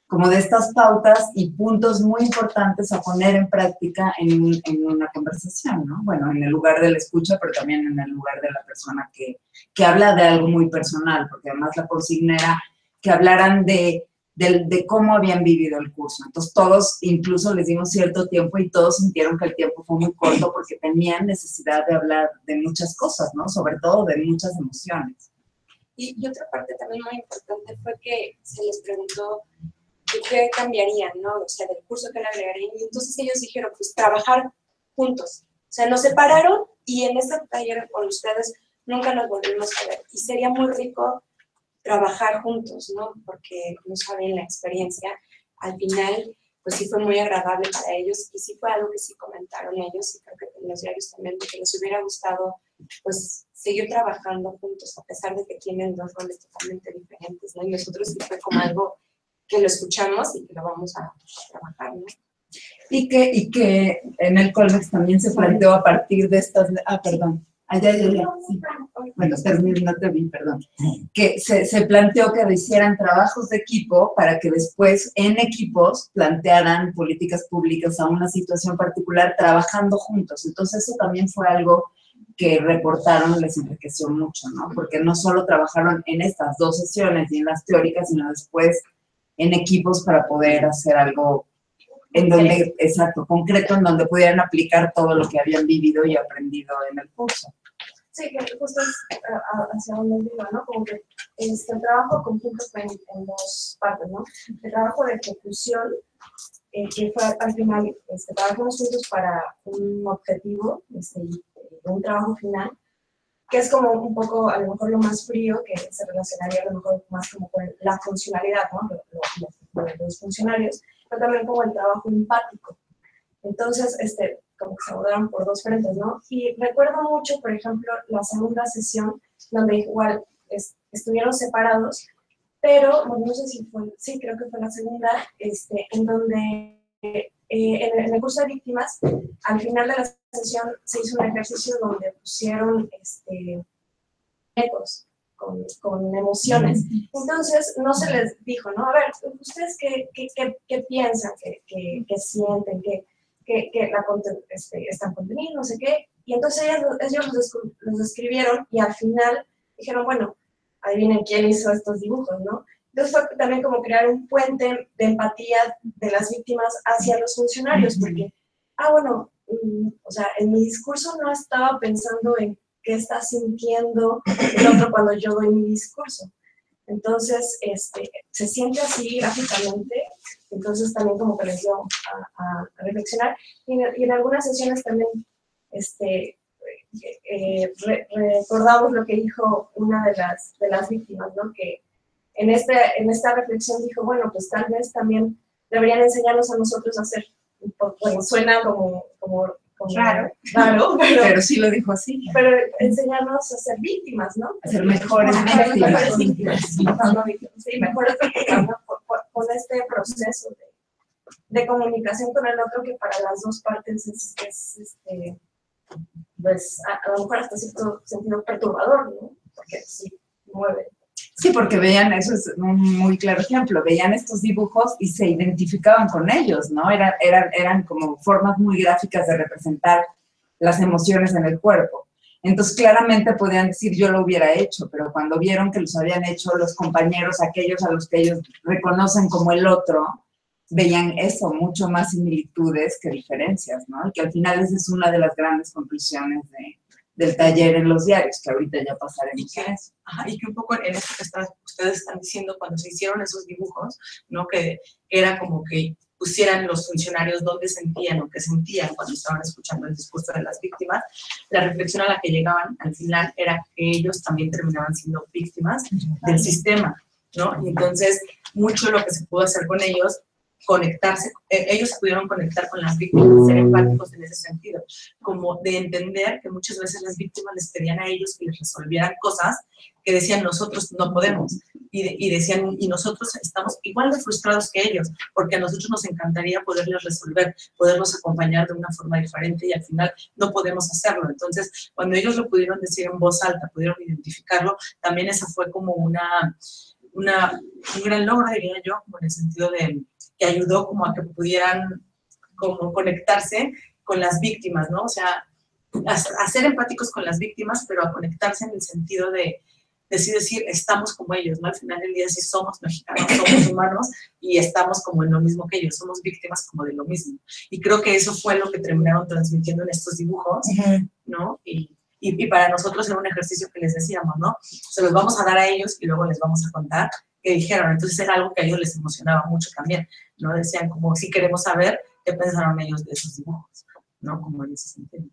como de estas pautas y puntos muy importantes a poner en práctica en una conversación, ¿no? Bueno, en el lugar de la escucha, pero también en el lugar de la persona que habla de algo muy personal, porque además la consigna era que hablaran de cómo habían vivido el curso. Entonces todos, incluso les dimos cierto tiempo y todos sintieron que el tiempo fue muy corto porque tenían necesidad de hablar de muchas cosas, ¿no? Sobre todo de muchas emociones. Y otra parte también muy importante fue que se les preguntó qué cambiarían, ¿no? O sea, del curso que le agregarían. Y entonces ellos dijeron, pues, trabajar juntos. O sea, nos separaron y en este taller con ustedes nunca nos volvimos a ver. Y sería muy rico trabajar juntos, ¿no? Porque no saben la experiencia. Al final, pues sí fue muy agradable para ellos y sí fue algo que sí comentaron ellos y creo que en los diarios también, de que les hubiera gustado, pues, seguir trabajando juntos a pesar de que tienen dos roles totalmente diferentes, ¿no? Y nosotros sí fue como algo que lo escuchamos y que lo vamos a trabajar, ¿no? Y que en el Colmex también se planteó a partir de estas... perdón. Sí. Bueno, no te vi, perdón. Que se planteó que hicieran trabajos de equipo para que después en equipos plantearan políticas públicas a una situación particular trabajando juntos. Entonces eso también fue algo que reportaron, les enriqueció mucho, ¿no? Porque no solo trabajaron en estas dos sesiones y en las teóricas, sino después en equipos para poder hacer algo en donde, exacto, concreto, en donde pudieran aplicar todo lo que habían vivido y aprendido en el curso. Sí, que justo es hacia donde digo, ¿no? Como que el trabajo conjunto fue en dos partes, ¿no? El trabajo de ejecución, que fue al final, trabajamos juntos para un objetivo, un trabajo final, que es como un poco, a lo mejor, lo más frío, que se relacionaría a lo mejor más como con la funcionalidad, ¿no? Los funcionarios, pero también como el trabajo empático. Entonces, como que se abordaron por dos frentes, ¿no? Y recuerdo mucho, por ejemplo, la segunda sesión, donde igual estuvieron separados, pero, bueno, no sé si fue, sí, creo que fue la segunda, en donde en el curso de víctimas, al final de la sesión se hizo un ejercicio donde pusieron ecos con emociones. Entonces, no se les dijo, ¿no? A ver, ¿ustedes qué piensan, qué sienten, qué están contenidos, no sé qué? Y entonces ellos los describieron y al final dijeron, bueno, adivinen quién hizo estos dibujos, ¿no? Entonces fue también como crear un puente de empatía de las víctimas hacia los funcionarios, porque, bueno, o sea, en mi discurso no estaba pensando en qué está sintiendo el otro cuando yo doy mi discurso. Entonces, se siente así gráficamente, entonces también como que les dio a reflexionar. Y en algunas sesiones también recordamos lo que dijo una de las víctimas, ¿no? Que en esta reflexión dijo, bueno, pues tal vez también deberían enseñarnos a nosotros a hacer, bueno, suena como raro, pero sí lo dijo así. Pero enseñarnos a ser víctimas, ¿no? A ser mejores víctimas. Sí, mejores víctimas, ¿no? Con este proceso de comunicación con el otro que para las dos partes es pues a lo mejor hasta cierto sentido perturbador, ¿no? Porque sí, mueve. Sí, porque veían, eso es un muy claro ejemplo, veían estos dibujos y se identificaban con ellos, ¿no? Eran como formas muy gráficas de representar las emociones en el cuerpo. Entonces, claramente podían decir, yo lo hubiera hecho, pero cuando vieron que los habían hecho los compañeros, aquellos a los que ellos reconocen como el otro, veían eso, mucho más similitudes que diferencias, ¿no? Y que al final esa es una de las grandes conclusiones del taller en los diarios, que ahorita ya pasaremos a eso. Ajá, y que un poco en esto que ustedes están diciendo, cuando se hicieron esos dibujos, ¿no? Que era como que pusieran los funcionarios dónde sentían o qué sentían cuando estaban escuchando el discurso de las víctimas, la reflexión a la que llegaban al final era que ellos también terminaban siendo víctimas del sistema, ¿no? Y entonces, mucho de lo que se pudo hacer con ellos, conectarse, ellos pudieron conectar con las víctimas, ser empáticos en ese sentido, como de entender que muchas veces las víctimas les pedían a ellos que les resolvieran cosas que decían nosotros no podemos, y decían, y nosotros estamos igual de frustrados que ellos, porque a nosotros nos encantaría poderles resolver, poderlos acompañar de una forma diferente, y al final no podemos hacerlo. Entonces, cuando ellos lo pudieron decir en voz alta, pudieron identificarlo, también esa fue como un gran logro, diría yo, como en el sentido de que ayudó como a que pudieran como conectarse con las víctimas, ¿no? O sea, a ser empáticos con las víctimas, pero a conectarse en el sentido de decir, estamos como ellos, ¿no? Al final del día sí somos mexicanos, somos humanos y estamos como en lo mismo que ellos, somos víctimas como de lo mismo. Y creo que eso fue lo que terminaron transmitiendo en estos dibujos, ¿no? Y para nosotros era un ejercicio que les decíamos, ¿no? Se los vamos a dar a ellos y luego les vamos a contar qué dijeron. Entonces era algo que a ellos les emocionaba mucho también, ¿no? Decían como, si queremos saber qué pensaron ellos de esos dibujos, ¿no? Como en ese sentido.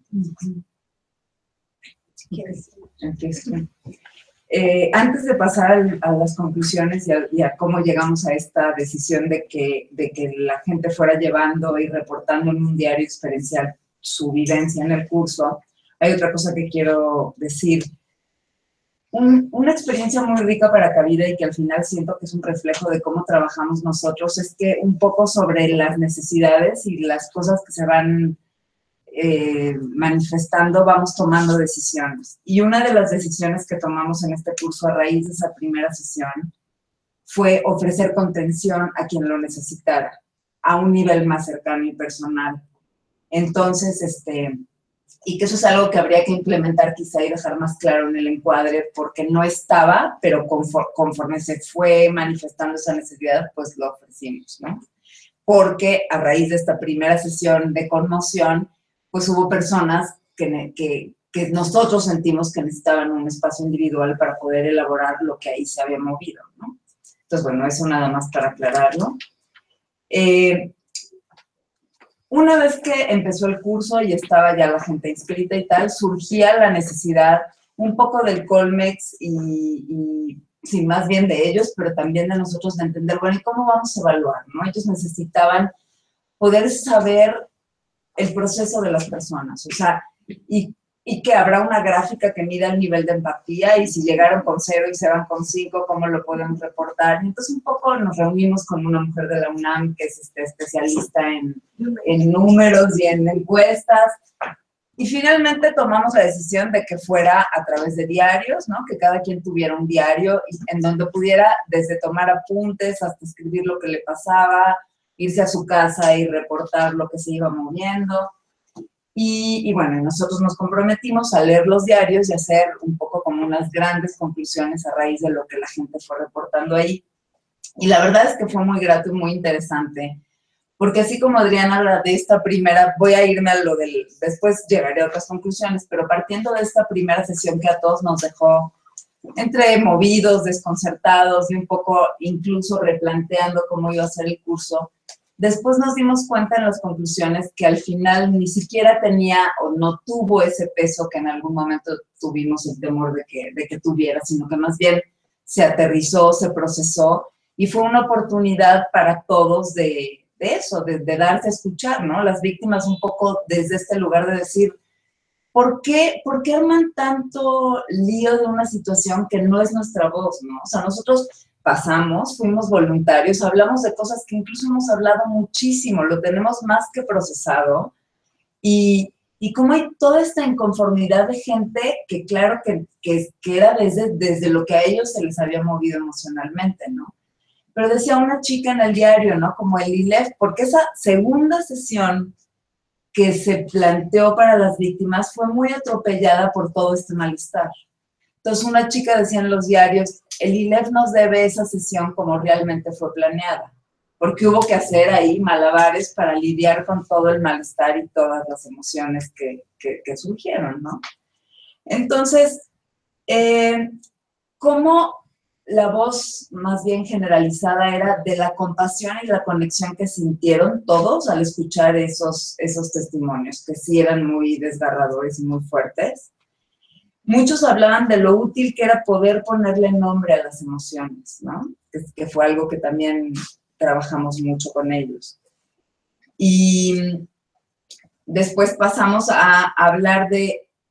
Antes de pasar a las conclusiones y a cómo llegamos a esta decisión de que la gente fuera llevando y reportando en un diario experiencial su vivencia en el curso, hay otra cosa que quiero decir. Una experiencia muy rica para Cabida y que al final siento que es un reflejo de cómo trabajamos nosotros es que un poco sobre las necesidades y las cosas que se van manifestando vamos tomando decisiones. Y una de las decisiones que tomamos en este curso a raíz de esa primera sesión fue ofrecer contención a quien lo necesitara, a un nivel más cercano y personal. Entonces, y que eso es algo que habría que implementar quizá y dejar más claro en el encuadre, porque no estaba, pero conforme se fue manifestando esa necesidad, pues lo ofrecimos, ¿no? Porque a raíz de esta primera sesión de conmoción, pues hubo personas que nosotros sentimos que necesitaban un espacio individual para poder elaborar lo que ahí se había movido, ¿no? Entonces, bueno, eso nada más para aclararlo. Una vez que empezó el curso y estaba ya la gente inscrita y tal, surgía la necesidad un poco del Colmex y sí, más bien de ellos, pero también de nosotros de entender, bueno, ¿y cómo vamos a evaluar, no? Ellos necesitaban poder saber el proceso de las personas, o sea, y que habrá una gráfica que mida el nivel de empatía y si llegaron con 0 y se van con 5, ¿cómo lo podemos reportar? Y entonces un poco nos reunimos con una mujer de la UNAM que es especialista en números y en encuestas y finalmente tomamos la decisión de que fuera a través de diarios, ¿no? Que cada quien tuviera un diario en donde pudiera desde tomar apuntes hasta escribir lo que le pasaba, irse a su casa y reportar lo que se iba moviendo. Y bueno, nosotros nos comprometimos a leer los diarios y hacer un poco como unas grandes conclusiones a raíz de lo que la gente fue reportando ahí. Y la verdad es que fue muy grato y muy interesante, porque así como Adriana habla de esta primera, voy a irme a lo del, después llegaré a otras conclusiones, pero partiendo de esta primera sesión que a todos nos dejó entre movidos, desconcertados y un poco incluso replanteando cómo iba a ser el curso, después nos dimos cuenta en las conclusiones que al final ni siquiera tenía o no tuvo ese peso que en algún momento tuvimos el temor de que tuviera, sino que más bien se aterrizó, se procesó y fue una oportunidad para todos de eso, de darse a escuchar, ¿no? Las víctimas un poco desde este lugar de decir, ¿por qué arman tanto lío de una situación que no es nuestra voz, ¿no? O sea, nosotros pasamos, fuimos voluntarios, hablamos de cosas que incluso hemos hablado muchísimo, lo tenemos más que procesado y cómo hay toda esta inconformidad de gente que claro que era desde lo que a ellos se les había movido emocionalmente, ¿no? Pero decía una chica en el diario, ¿no? Como el ILEF, porque esa segunda sesión que se planteó para las víctimas fue muy atropellada por todo este malestar. Entonces una chica decía en los diarios, el ILEF nos debe esa sesión como realmente fue planeada, porque hubo que hacer ahí malabares para lidiar con todo el malestar y todas las emociones que surgieron, ¿no? Entonces, ¿cómo la voz más bien generalizada era de la compasión y la conexión que sintieron todos al escuchar esos testimonios, que sí eran muy desgarradores y muy fuertes? Muchos hablaban de lo útil que era poder ponerle nombre a las emociones, ¿no? Que fue algo que también trabajamos mucho con ellos. Y después pasamos a hablar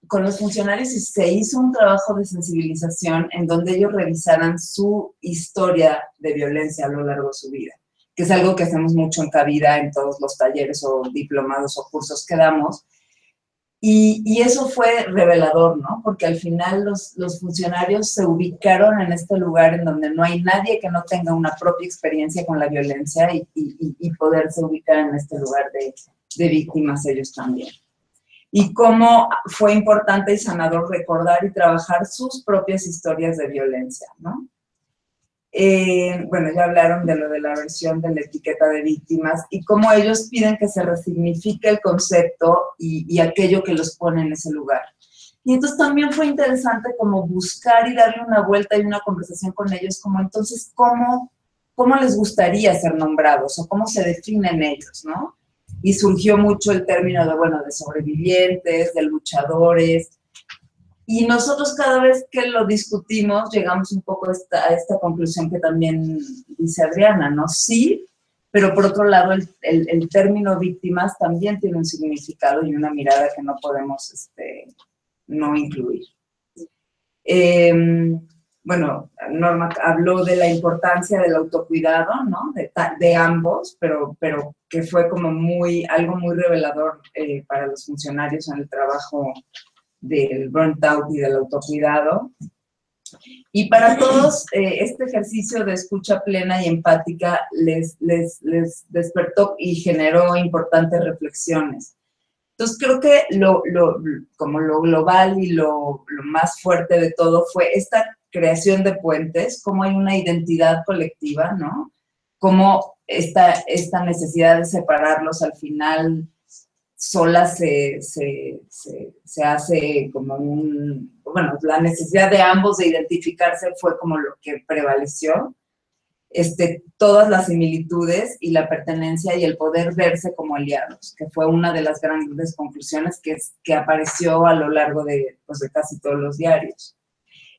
con los funcionarios, y se hizo un trabajo de sensibilización en donde ellos revisaran su historia de violencia a lo largo de su vida, que es algo que hacemos mucho en Cabida, en todos los talleres o diplomados o cursos que damos. Y eso fue revelador, ¿no? Porque al final los funcionarios se ubicaron en este lugar en donde no hay nadie que no tenga una propia experiencia con la violencia y poderse ubicar en este lugar de víctimas ellos también. Y cómo fue importante y sanador recordar y trabajar sus propias historias de violencia, ¿no? Bueno, ya hablaron de lo de la versión de la etiqueta de víctimas y cómo ellos piden que se resignifique el concepto y aquello que los pone en ese lugar. Y entonces también fue interesante como buscar y darle una vuelta y una conversación con ellos, como entonces, ¿cómo les gustaría ser nombrados o cómo se definen ellos, ¿no? Y surgió mucho el término de sobrevivientes, de luchadores. Y nosotros cada vez que lo discutimos llegamos un poco a esta conclusión que también dice Adriana, ¿no? Sí, pero por otro lado el término víctimas también tiene un significado y una mirada que no podemos no incluir. Bueno, Norma habló de la importancia del autocuidado, ¿no? De ambos, pero que fue como algo muy revelador para los funcionarios en el trabajo del burnt out y del autocuidado. Y para todos, este ejercicio de escucha plena y empática les despertó y generó importantes reflexiones. Entonces creo que como lo global y lo más fuerte de todo fue esta creación de puentes, cómo hay una identidad colectiva, ¿no? Cómo esta necesidad de separarlos al final sola se hace como la necesidad de ambos de identificarse fue como lo que prevaleció. Todas las similitudes y la pertenencia y el poder verse como aliados, que fue una de las grandes conclusiones que apareció a lo largo de casi todos los diarios.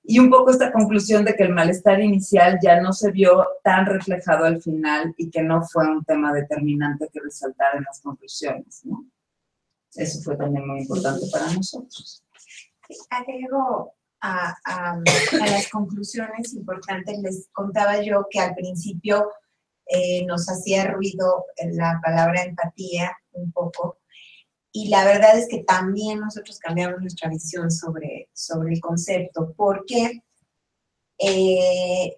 Y un poco esta conclusión de que el malestar inicial ya no se vio tan reflejado al final y que no fue un tema determinante que resaltar en las conclusiones, ¿no? Eso fue también muy importante para nosotros. Agrego a las conclusiones importantes, les contaba yo que al principio nos hacía ruido la palabra empatía un poco, y la verdad es que también nosotros cambiamos nuestra visión sobre el concepto, porque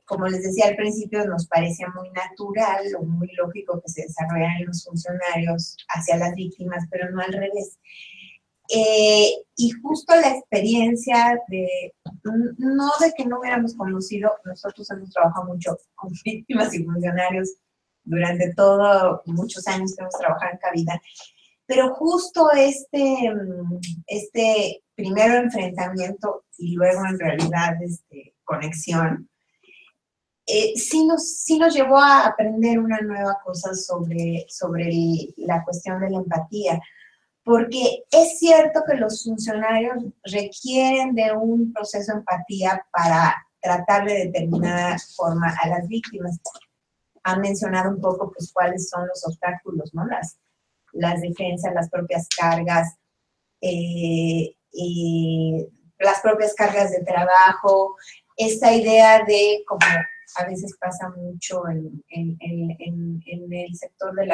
como les decía al principio, nos parecía muy natural o muy lógico que se desarrollaran los funcionarios hacia las víctimas, pero no al revés. Y justo la experiencia no de que no hubiéramos conocido, nosotros hemos trabajado mucho con víctimas y funcionarios durante muchos años que hemos trabajado en Cabida, pero justo este primero enfrentamiento y luego en realidad conexión, sí nos llevó a aprender una nueva cosa sobre la cuestión de la empatía. Porque es cierto que los funcionarios requieren de un proceso de empatía para tratar de determinada forma a las víctimas. Han mencionado un poco pues cuáles son los obstáculos, ¿no? Las defensas, las propias cargas, las propias cargas de trabajo, esta idea de, como a veces pasa mucho en el sector de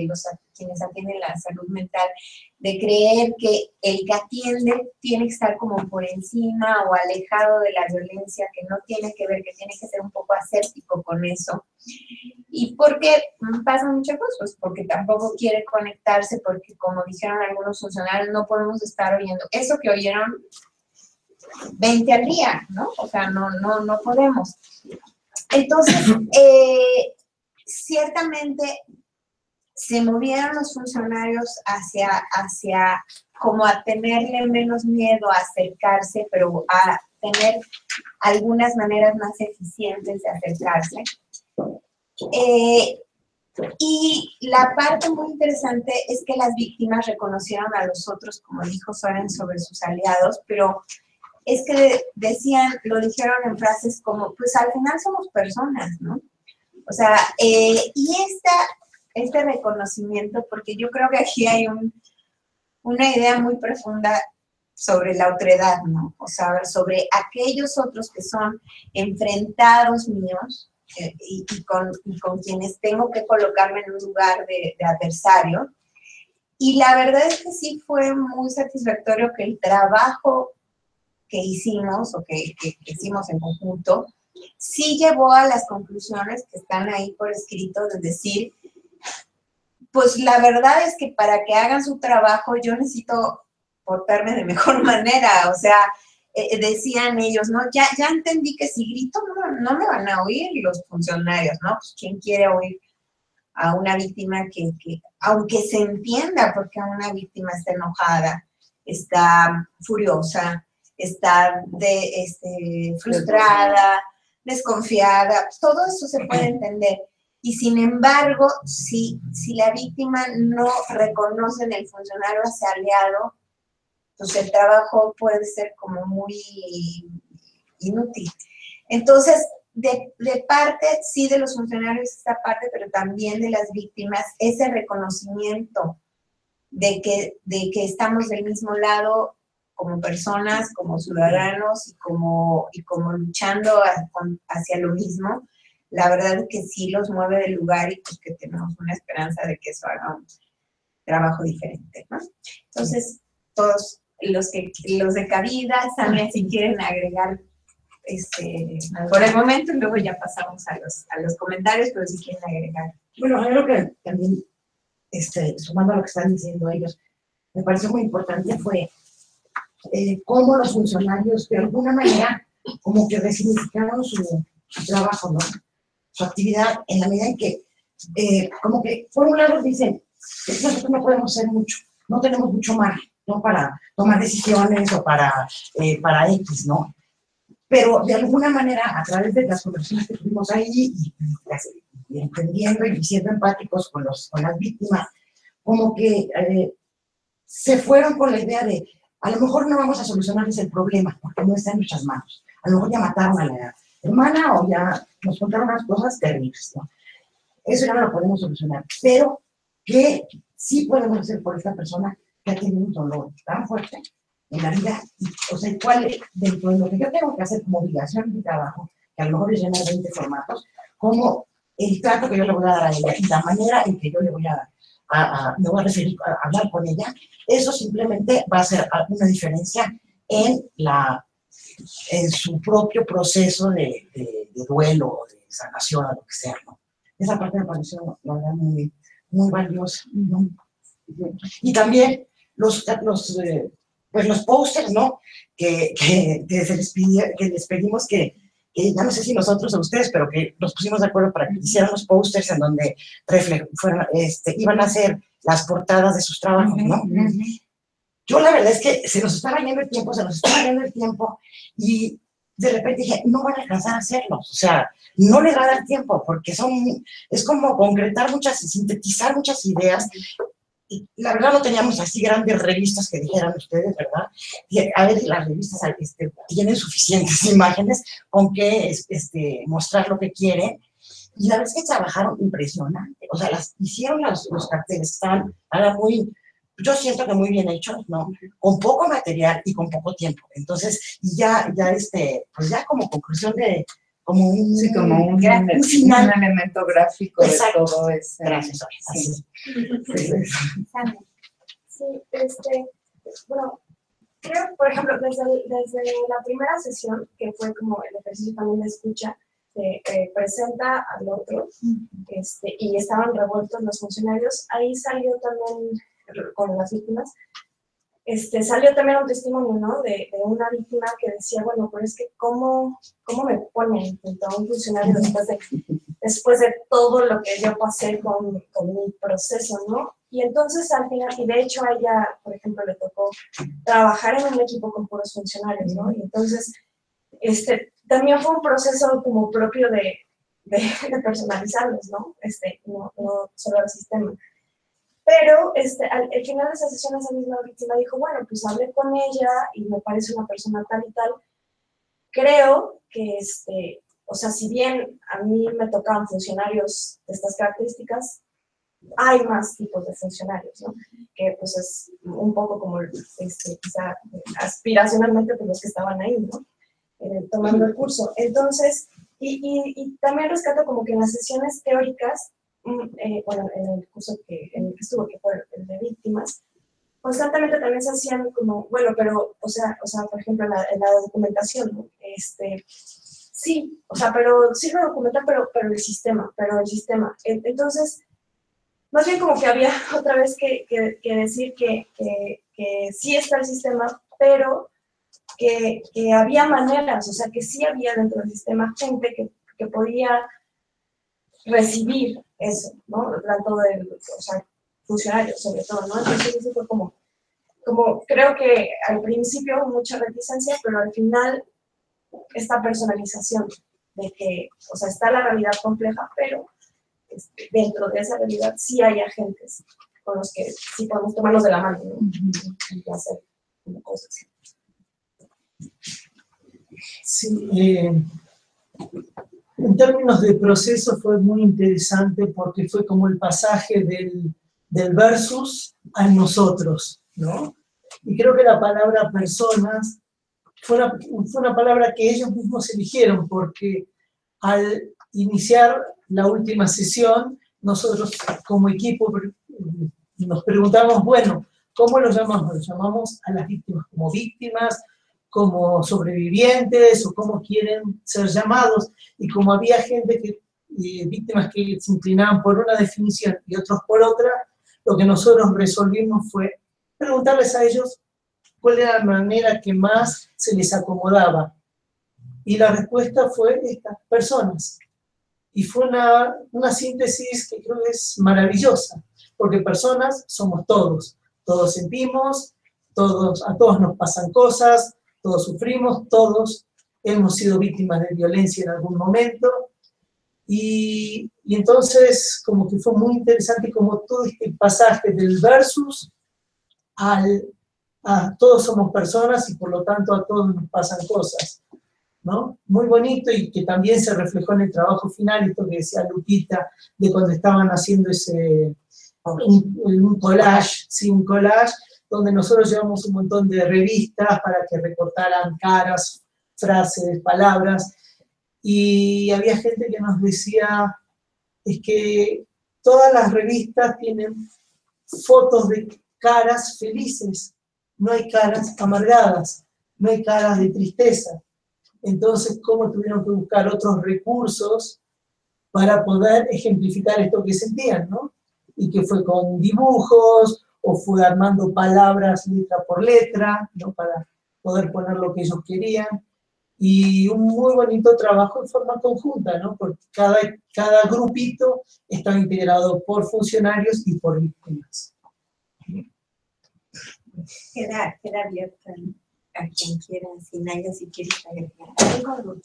los quienes atienden la salud mental, de creer que el que atiende tiene que estar como por encima o alejado de la violencia, que no tiene que ver, que tiene que ser un poco aséptico con eso. ¿Y por qué pasan muchas cosas? Pues porque tampoco quiere conectarse, porque como dijeron algunos funcionarios, no podemos estar oyendo eso que oyeron 20 al día, ¿no? O sea, no podemos. Entonces, ciertamente se movieron los funcionarios hacia como a tenerle menos miedo a acercarse, pero a tener algunas maneras más eficientes de acercarse. Y la parte muy interesante es que las víctimas reconocieron a los otros, como dijo Soren, sobre sus aliados, pero es que lo dijeron en frases como, pues al final somos personas, ¿no? O sea, y este reconocimiento, porque yo creo que aquí hay una idea muy profunda sobre la otredad, ¿no? O sea, sobre aquellos otros que son enfrentados míos y con quienes tengo que colocarme en un lugar de adversario. Y la verdad es que sí fue muy satisfactorio que el trabajo que hicimos o que hicimos en conjunto sí llevó a las conclusiones que están ahí por escrito, de decir, pues la verdad es que para que hagan su trabajo yo necesito portarme de mejor manera, o sea, decían ellos, ¿no? Ya entendí que si grito no me van a oír los funcionarios, ¿no? Pues ¿quién quiere oír a una víctima que aunque se entienda porque una víctima está enojada, está furiosa, está frustrada, desconfiada, todo eso se puede entender. Y sin embargo, si la víctima no reconoce en el funcionario a ese aliado, pues el trabajo puede ser como muy inútil. Entonces, de parte, sí, de los funcionarios esta parte, pero también de las víctimas, ese reconocimiento de que estamos del mismo lado como personas, como ciudadanos y como luchando hacia lo mismo. La verdad es que sí los mueve del lugar y pues que tenemos una esperanza de que eso haga un trabajo diferente, ¿no? Entonces, todos los de cabida, Samia, si quieren agregar por el momento, y luego ya pasamos a los comentarios, pero si quieren agregar. Bueno, algo que también, sumando a lo que están diciendo ellos, me pareció muy importante fue cómo los funcionarios, de alguna manera, como que resignificaron su trabajo, ¿no? Su actividad, en la medida en que, como que, por un lado dicen, nosotros no podemos hacer mucho, no tenemos mucho margen, ¿no? Para tomar decisiones o para X, ¿no? Pero de alguna manera, a través de las conversaciones que tuvimos ahí y entendiendo y siendo empáticos con las víctimas, como que se fueron con la idea de, a lo mejor no vamos a solucionarles el problema, porque no está en nuestras manos. A lo mejor ya mataron a la hermana o ya nos contaron unas cosas terribles, ¿no? Eso ya no lo podemos solucionar. Pero que sí podemos hacer por esta persona que ha tenido un dolor tan fuerte en la vida, o sea, cuál, dentro de lo que yo tengo que hacer como obligación de trabajo, que a lo mejor es llenar 20 formatos, como el trato que yo le voy a dar a ella y la manera en que yo le voy me voy a referir a hablar con ella, eso simplemente va a hacer una diferencia en su propio proceso de duelo, de sanación, o lo que sea, ¿no? Esa parte me pareció, la verdad, muy, muy valiosa, ¿no? Y también los pósters, ¿no? Que les pedimos que ya no sé si nosotros o ustedes, pero que nos pusimos de acuerdo para que hicieran los pósters en donde iban a hacer las portadas de sus trabajos, ¿no? Yo la verdad es que se nos estaba yendo el tiempo y de repente dije, no van a alcanzar a hacerlos, o sea, no les va a dar tiempo porque es como concretar sintetizar muchas ideas. Y la verdad no teníamos así grandes revistas que dijeran ustedes, ¿verdad? Y a ver, las revistas tienen suficientes imágenes con que mostrar lo que quieren. Y la verdad es que trabajaron impresionante. O sea, hicieron los carteles, estaban yo siento que muy bien hechos, ¿no? Con poco material y con poco tiempo. Entonces, pues ya como conclusión como un final, un elemento gráfico. Exacto. De todo ese. Gracias. Sí, bueno, creo, por ejemplo, desde la primera sesión, que fue como el ejercicio también de escucha, presenta al otro, y estaban revueltos los funcionarios, ahí salió también, con las víctimas, salió también un testimonio, ¿no? De una víctima que decía, bueno, pero es que ¿cómo me ponen junto a un funcionario después de todo lo que yo pasé con mi proceso, ¿no? Y entonces al final, y de hecho a ella, por ejemplo, le tocó trabajar en un equipo con puros funcionarios, ¿no? Y entonces, también fue un proceso como propio de personalizarlos, ¿no? No solo el sistema. Pero al final de esa sesión, esa misma víctima dijo, bueno, pues hablé con ella y me parece una persona tal y tal. Creo que, o sea, si bien a mí me tocaban funcionarios de estas características, hay más tipos de funcionarios, ¿no? Que pues es un poco como, quizá aspiracionalmente, pues los que estaban ahí, ¿no? Tomando el curso. Entonces, y también rescato como que en las sesiones teóricas, bueno, en el curso en el que estuvo, que fue el de víctimas, constantemente también se hacían como, bueno, pero, o sea por ejemplo, en la documentación, ¿no? Sí, o sea, pero sirve documentar, pero el sistema. Entonces, más bien como que había otra vez que decir que sí está el sistema, pero que había maneras, o sea, que sí había dentro del sistema gente que podía recibir eso, ¿no? Tanto o sea, funcionarios sobre todo, ¿no? Entonces eso fue como creo que al principio hubo mucha reticencia, pero al final esta personalización de que, o sea, está la realidad compleja, pero dentro de esa realidad sí hay agentes con los que sí podemos tomarnos de la mano, ¿no? Y hacer cosas. Sí, en términos de proceso fue muy interesante porque fue como el pasaje del versus a nosotros, ¿no? Y creo que la palabra personas fue una palabra que ellos mismos eligieron porque al iniciar la última sesión, nosotros como equipo nos preguntamos, bueno, ¿cómo los llamamos? ¿Los llamamos a las víctimas como víctimas, como sobrevivientes o cómo quieren ser llamados? Y como había gente víctimas que se inclinaban por una definición y otros por otra, lo que nosotros resolvimos fue preguntarles a ellos cuál era la manera que más se les acomodaba. Y la respuesta fue estas personas. Y fue una síntesis que creo que es maravillosa, porque personas somos todos. Todos sentimos, a todos nos pasan cosas, todos sufrimos, todos hemos sido víctimas de violencia en algún momento. Y entonces como que fue muy interesante como todo este pasaje del versus a todos somos personas y por lo tanto a todos nos pasan cosas, ¿no? Muy bonito y que también se reflejó en el trabajo final, esto que decía Lupita, de cuando estaban haciendo un collage, sí, un collage, donde nosotros llevamos un montón de revistas para que recortaran caras, frases, palabras, y había gente que nos decía, es que todas las revistas tienen fotos de caras felices, no hay caras amargadas, no hay caras de tristeza. Entonces, ¿cómo tuvieron que buscar otros recursos para poder ejemplificar esto que sentían, ¿no? Y que fue con dibujos, o fue armando palabras letra por letra, ¿no? Para poder poner lo que ellos querían. Y un muy bonito trabajo en forma conjunta, ¿no? Porque cada grupito estaba integrado por funcionarios y por víctimas. Queda abierto a quien quiera, si nadie si quiere agregar algo,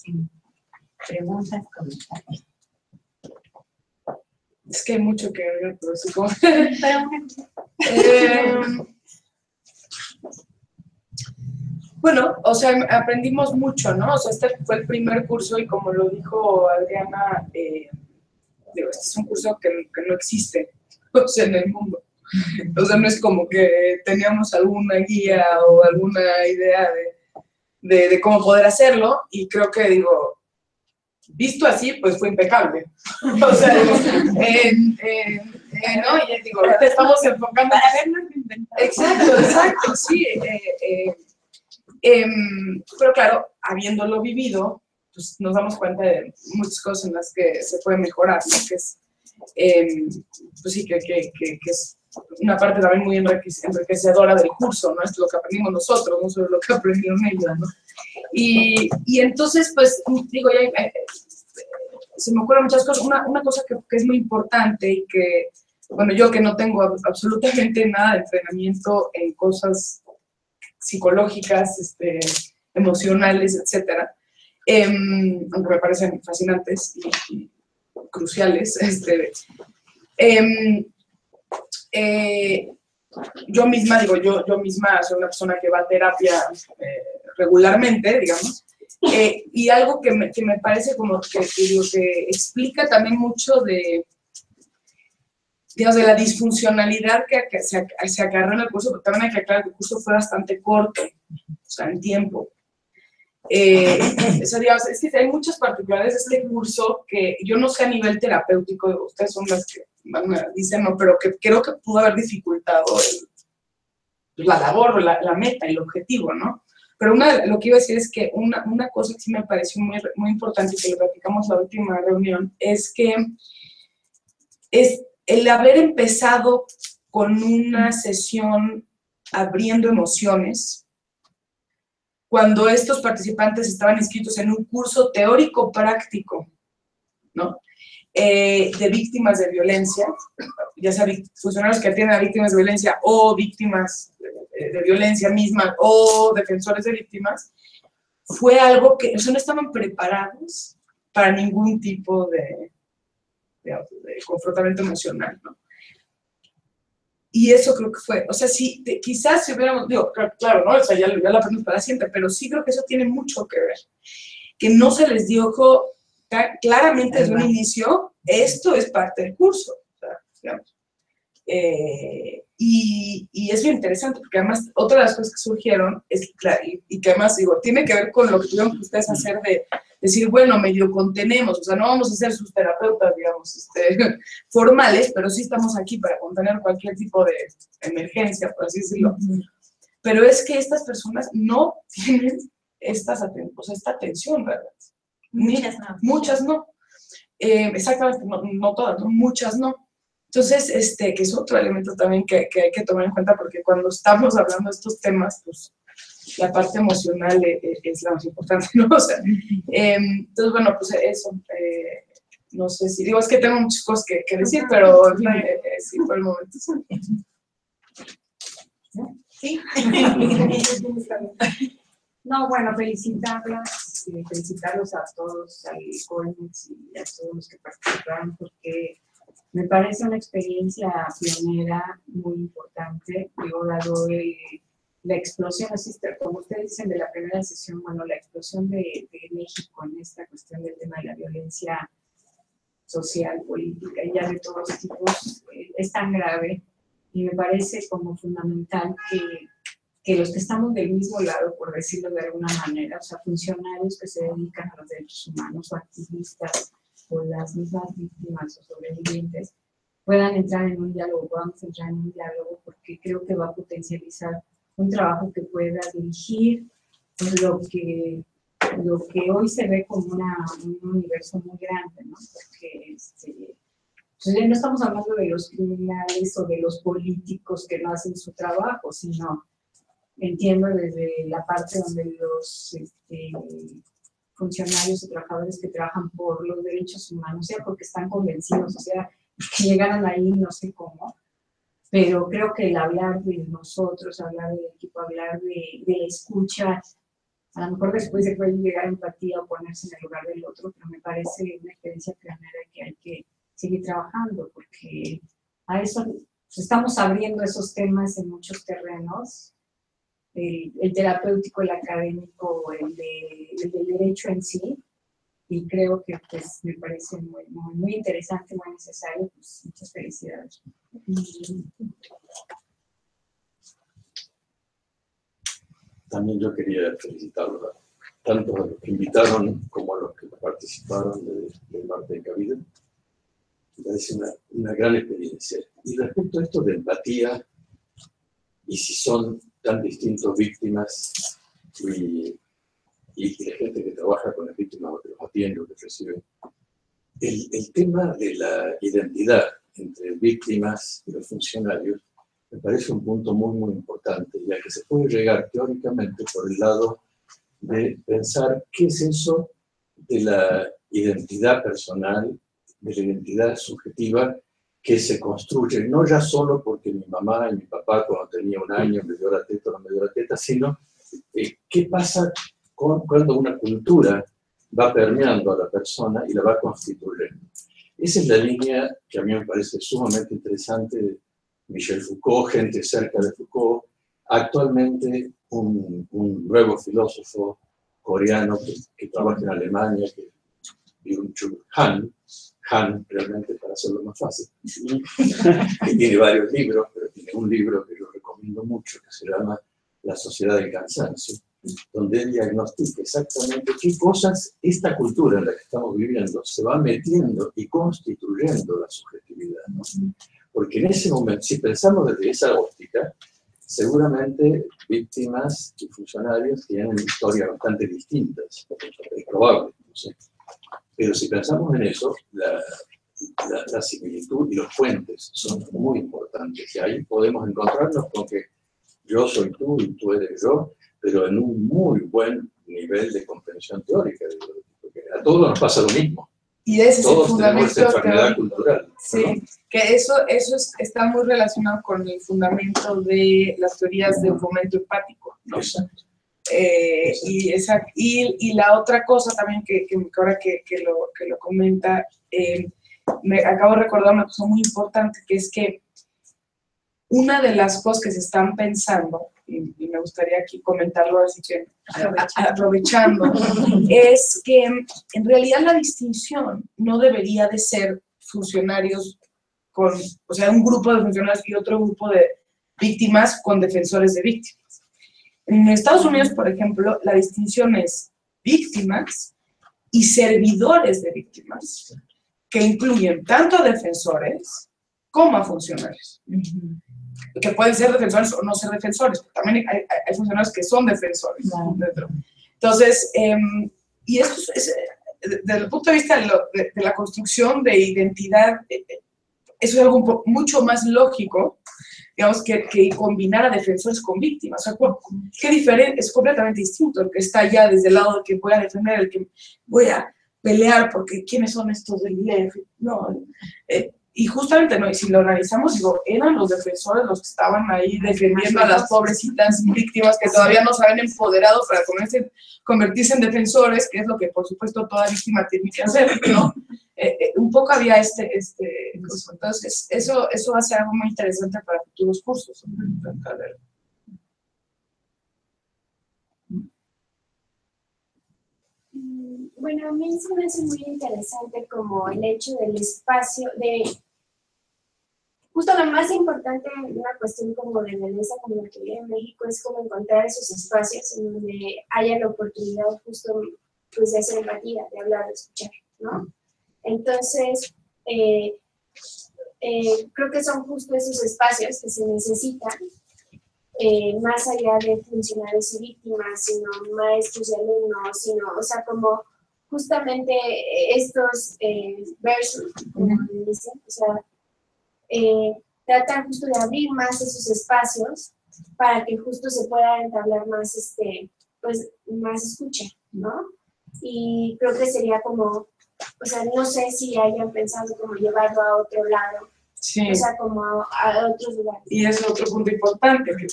preguntas, comentarios. Es que hay mucho que ver, pero supongo. Bueno, o sea, aprendimos mucho, ¿no? O sea, este fue el primer curso y como lo dijo Adriana, digo, este es un curso que no existe, o sea, en el mundo. O sea, no es como que teníamos alguna guía o alguna idea de cómo poder hacerlo, y creo que, digo, visto así, pues fue impecable. O sea, ¿no? Y digo, ahorita estamos enfocando... Exacto, sí. Pero claro, habiéndolo vivido, pues, nos damos cuenta de muchas cosas en las que se puede mejorar, ¿no? Que es, pues sí, que es una parte también muy enriquecedora del curso, ¿no? Es lo que aprendimos nosotros, no solo lo que aprendieron ellos, ¿no? Y entonces, pues, digo, se me ocurren muchas cosas. Una cosa que es muy importante y que, bueno, yo que no tengo absolutamente nada de entrenamiento en cosas psicológicas, emocionales, etcétera, aunque me parecen fascinantes y cruciales, yo misma, digo, yo misma soy una persona que va a terapia regularmente, digamos, y algo que me parece como que explica también mucho de, digamos, de la disfuncionalidad que se agarró en el curso, porque también hay que aclarar que el curso fue bastante corto, o sea, en tiempo. Eso, digamos, es que hay muchas particularidades de este curso que yo no sé a nivel terapéutico, ustedes son las que dicen no, pero que creo que pudo haber dificultado la labor, la meta, el objetivo, ¿no? Pero lo que iba a decir es que una cosa que sí me pareció muy importante y que lo platicamos la última reunión es que es el haber empezado con una sesión abriendo emociones, cuando estos participantes estaban inscritos en un curso teórico práctico, ¿no? De víctimas de violencia, ya sea funcionarios que atienden a víctimas de violencia o víctimas de violencia misma o defensores de víctimas, fue algo que, o sea, no estaban preparados para ningún tipo de confrontamiento emocional, ¿no? Y eso creo que fue, o sea, sí, quizás si hubiéramos, digo, claro, ¿no? O sea, ya lo aprendimos para siempre, pero sí creo que eso tiene mucho que ver. Que no se les dijo claramente desde un inicio, esto es parte del curso, o sea, digamos. Y es bien interesante, porque además, otra de las cosas que surgieron, es, y que además, digo, tiene que ver con lo que tuvieron que ustedes hacer de decir, bueno, medio contenemos, o sea, no vamos a ser sus terapeutas, digamos, formales, pero sí estamos aquí para contener cualquier tipo de emergencia, por así decirlo. Pero es que estas personas no tienen esta atención, ¿verdad? Muchas no. Exactamente, no todas, ¿no? Muchas no. Entonces, que es otro elemento también que hay que tomar en cuenta, porque cuando estamos hablando de estos temas, pues la parte emocional es la más importante, ¿no? O sea, entonces, bueno, pues eso, no sé si, digo, es que tengo muchas cosas que decir, pero sí, por el momento. Sí. No, bueno, felicitarlos a todos, al COEMEX y a todos los que participaron, porque me parece una experiencia pionera muy importante. Digo, dado la explosión, así, como ustedes dicen, de la primera sesión, bueno, la explosión de México en esta cuestión del tema de la violencia social, política y ya de todos los tipos, es tan grave, y me parece como fundamental que los que estamos del mismo lado, por decirlo de alguna manera, o sea, funcionarios que se dedican a los derechos humanos o activistas o las mismas víctimas o sobrevivientes, puedan entrar en un diálogo, podamos entrar en un diálogo, porque creo que va a potencializar un trabajo que pueda dirigir pues, lo que hoy se ve como un universo muy grande, ¿no? Porque pues ya no estamos hablando de los criminales o de los políticos que no hacen su trabajo, sino entiendo desde la parte donde los funcionarios o trabajadores que trabajan por los derechos humanos, sea porque están convencidos, o sea, que llegaran ahí no sé cómo, pero creo que el hablar de nosotros, hablar del equipo, hablar de la escucha, a lo mejor después se puede llegar a empatía o ponerse en el lugar del otro, pero me parece una experiencia pionera que hay que seguir trabajando, porque a eso pues, estamos abriendo esos temas en muchos terrenos, el terapéutico, el académico, el del derecho en sí, y creo que pues, me parece muy interesante, muy necesario. Pues, muchas felicidades. También yo quería felicitarlos tanto a los que invitaron como a los que participaron del Marte en Cabida. Me parece una gran experiencia. Y respecto a esto de empatía, y si son tan distintos víctimas y la gente que trabaja trabaja con las víctimas o que los atiende o que recibe. El tema de la identidad entre víctimas y los funcionarios me parece un punto muy, muy importante, ya que se puede llegar teóricamente por el lado de pensar qué es eso de la identidad personal, de la identidad subjetiva que se construye, no ya solo porque mi mamá y mi papá cuando tenía 1 año me dio la teta o no me dio la teta, sino qué pasa cuando una cultura va permeando a la persona y la va constituyendo. Esa es la línea que a mí me parece sumamente interesante de Michel Foucault, gente cerca de Foucault, actualmente un nuevo filósofo coreano que trabaja en Alemania, Byung-Chul Han, realmente para hacerlo más fácil, que tiene varios libros, pero tiene un libro que yo recomiendo mucho, que se llama La sociedad del cansancio, donde él diagnostica exactamente qué cosas esta cultura en la que estamos viviendo se va metiendo y constituyendo la subjetividad, ¿no? Porque en ese momento, si pensamos desde esa óptica, seguramente víctimas y funcionarios tienen historias bastante distintas, es probable, no sé. Pero si pensamos en eso, la similitud y los puentes son muy importantes. Y ahí podemos encontrarnos con que yo soy tú y tú eres yo, pero en un muy buen nivel de comprensión teórica. Porque a todos nos pasa lo mismo. Y ese es el todos tenemos esa fundamento enfermedad teórico. cultural. Sí, ¿no? Que eso está muy relacionado con el fundamento de las teorías de fomento empático, ¿no? Exacto. Y la otra cosa también que ahora que lo comenta, me acabo de recordar una cosa muy importante, que es que una de las cosas que se están pensando, y me gustaría aquí comentarlo, así que aprovechando, es que en realidad la distinción no debería de ser funcionarios o sea, un grupo de funcionarios y otro grupo de víctimas con defensores de víctimas. En Estados Unidos, por ejemplo, la distinción es víctimas y servidores de víctimas, que incluyen tanto a defensores como a funcionarios. Que pueden ser defensores o no ser defensores, pero también hay funcionarios que son defensores. Entonces, y esto es, desde el punto de vista de la construcción de identidad, eso es algo mucho más lógico, digamos, que combinar a defensores con víctimas. O sea, qué diferente, es completamente distinto el que está ya desde el lado del que voy a defender, el que voy a pelear porque quiénes son estos del ILEF. No, y justamente, no, y si lo analizamos, digo, eran los defensores los que estaban ahí defendiendo a las pobrecitas víctimas que todavía no se habían empoderado para convertirse en defensores, que es lo que, por supuesto, toda víctima tiene que hacer, ¿no? Un poco había curso. Entonces, eso hace algo muy interesante para futuros cursos. Bueno, a mí se me hace muy interesante como el hecho del espacio, justo lo más importante en una cuestión como de belleza como la que vive en México es como encontrar esos espacios en donde haya la oportunidad justo pues, de hacer empatía, de hablar, de escuchar, ¿no? Entonces, creo que son justo esos espacios que se necesitan, más allá de funcionarios y víctimas, sino maestros y alumnos, sino, o sea, como justamente estos versos, como dicen, o sea, tratan justo de abrir más esos espacios para que justo se pueda entablar más, pues, más escucha, ¿no? Y creo que sería como, o sea, no sé si hayan pensado como llevarlo a otro lado, sí. O sea, como a otros lugares. Y es otro punto importante, que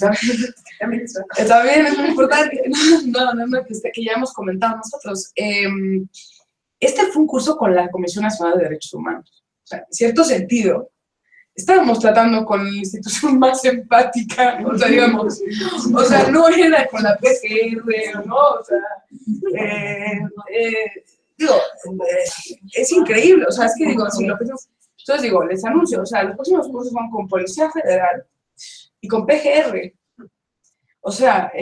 también es muy importante, que ya hemos comentado nosotros. Este fue un curso con la Comisión Nacional de Derechos Humanos. O sea, en cierto sentido, estábamos tratando con la institución más empática, o sea, digamos, o sea, no era con la PGR, ¿no? O sea, digo, es increíble, o sea, es que digo, si lo pensamos, entonces digo, les anuncio, o sea, los próximos cursos van con Policía Federal y con PGR. O sea,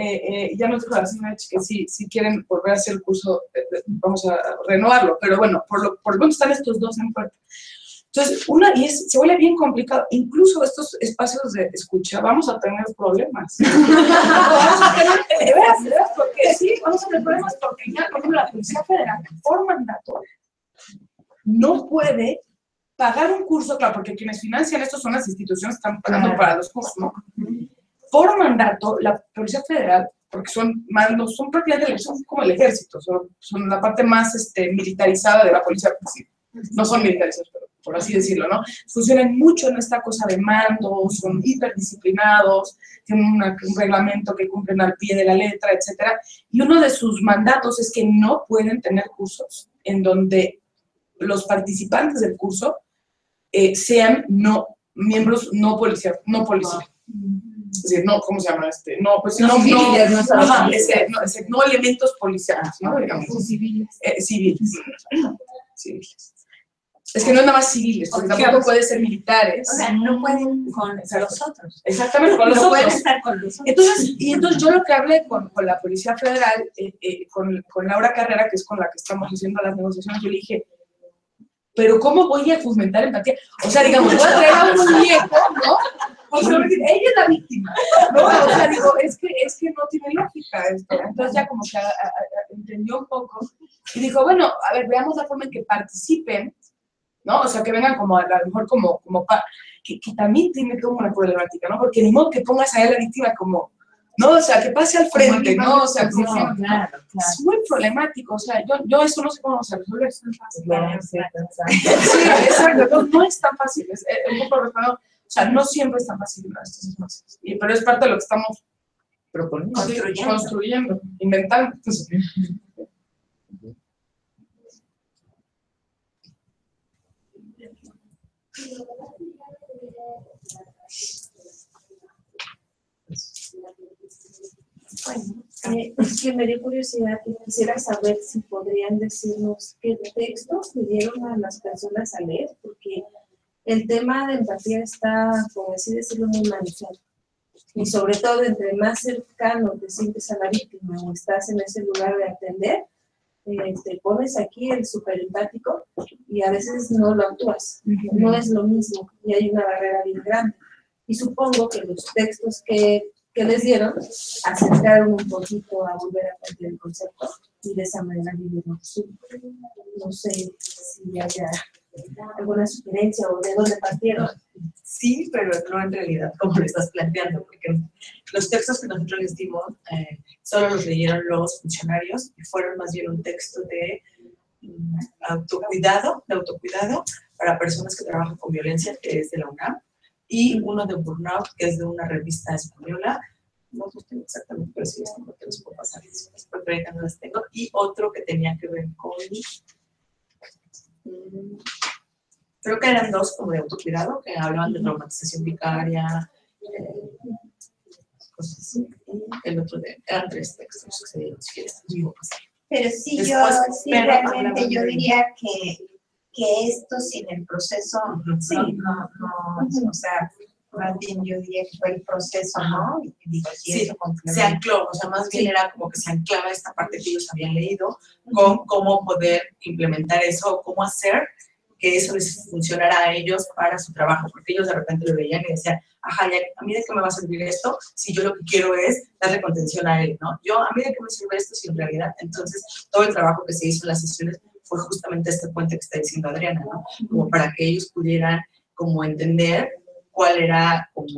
ya nos dijo la señora que si quieren volver a hacer el curso, vamos a renovarlo, pero bueno, por lo menos están estos dos en puerta. Entonces, se vuelve bien complicado. Incluso estos espacios de escucha, vamos a tener problemas. Vamos a tener, de veras, porque sí, vamos a tener problemas porque ya, por ejemplo, la Policía Federal, por mandato, no puede pagar un curso, claro, porque quienes financian esto son las instituciones que están pagando para los cursos, ¿no? Por mandato, la Policía Federal, porque son mandos, son prácticamente son como el ejército, son la parte más militarizada de la policía, sí, no son militarizados, pero por así decirlo, ¿no? Funcionan mucho en esta cosa de mando, son hiperdisciplinados, tienen un reglamento que cumplen al pie de la letra, etcétera, y uno de sus mandatos es que no pueden tener cursos en donde los participantes del curso sean miembros no policiales. Es decir, no, ¿cómo se llama? No elementos policiales, ¿no? Digamos. Civiles. Civiles. Es que no es nada más civiles, porque tampoco puede ser militares. O sea, no pueden con los otros. Exactamente, con los no otros. Pueden estar con los otros. Entonces yo lo que hablé con la Policía Federal, con Laura Carrera, que es con la que estamos haciendo las negociaciones, yo le dije, pero ¿cómo voy a fomentar empatía? O sea, digamos, voy a traer a un muñeco, ¿no? O sea, ella es la víctima, ¿no? O sea, digo, es que no tiene lógica esto. Entonces ya como que entendió un poco y dijo, bueno, a ver, veamos la forma en que participen, ¿no? O sea, que vengan como a lo mejor que también tiene como una problemática, ¿no? Porque ni modo que pongas a ella la víctima como, no, o sea, que pase al frente, ¿no? O sea, claro. Es muy problemático, o sea, yo eso no sé cómo vamos a resolver. Sí, exacto, no es tan fácil, es un poco refrado, o sea, no siempre es tan fácil estas situaciones, pero es parte de lo que estamos proponiendo, construyendo, inventando. Bueno, es que me dio curiosidad y quisiera saber si podrían decirnos qué textos pidieron a las personas a leer, porque el tema de empatía está, por así decirlo, muy manejado. Y sobre todo, entre más cercano te sientes a la víctima o estás en ese lugar de atender, te pones aquí el súper empático y a veces no lo actúas. No es lo mismo y hay una barrera bien grande. Y supongo que los textos que les dieron acercaron un poquito a volver a partir el concepto y de esa manera vivirlo. No sé si haya alguna sugerencia o de dónde partieron. Sí, pero no en realidad como lo estás planteando, porque los textos que nosotros les dimos solo los leyeron los funcionarios y fueron más bien un texto de autocuidado para personas que trabajan con violencia, que es de la UNAM, y uno de Burnout, que es de una revista española, no los tengo exactamente, pero sí te los puedo pasar, porque ahorita no las tengo, y otro que tenía que ver con, creo que eran dos como de autocuidado, que hablaban de traumatización vicaria, cosas así, y el otro eran tres textos que se dieron, si quieres, te los puedo pasar. Pero sí, Después, realmente yo diría que esto sin el proceso, o sea, más bien yo diría que fue el proceso, ¿no? Y digo, sí, se ancló, o sea, más bien era como que se anclaba esta parte que ellos habían leído, con cómo poder implementar eso, cómo hacer que eso les funcionara a ellos para su trabajo, porque ellos de repente lo veían y decían, ajá, ya, ¿a mí de qué me va a servir esto si yo lo que quiero es darle contención a él, ¿no? ¿A mí de qué me sirve esto si en realidad? Entonces, todo el trabajo que se hizo en las sesiones fue justamente este puente que está diciendo Adriana, ¿no? Como para que ellos pudieran como entender cuál era como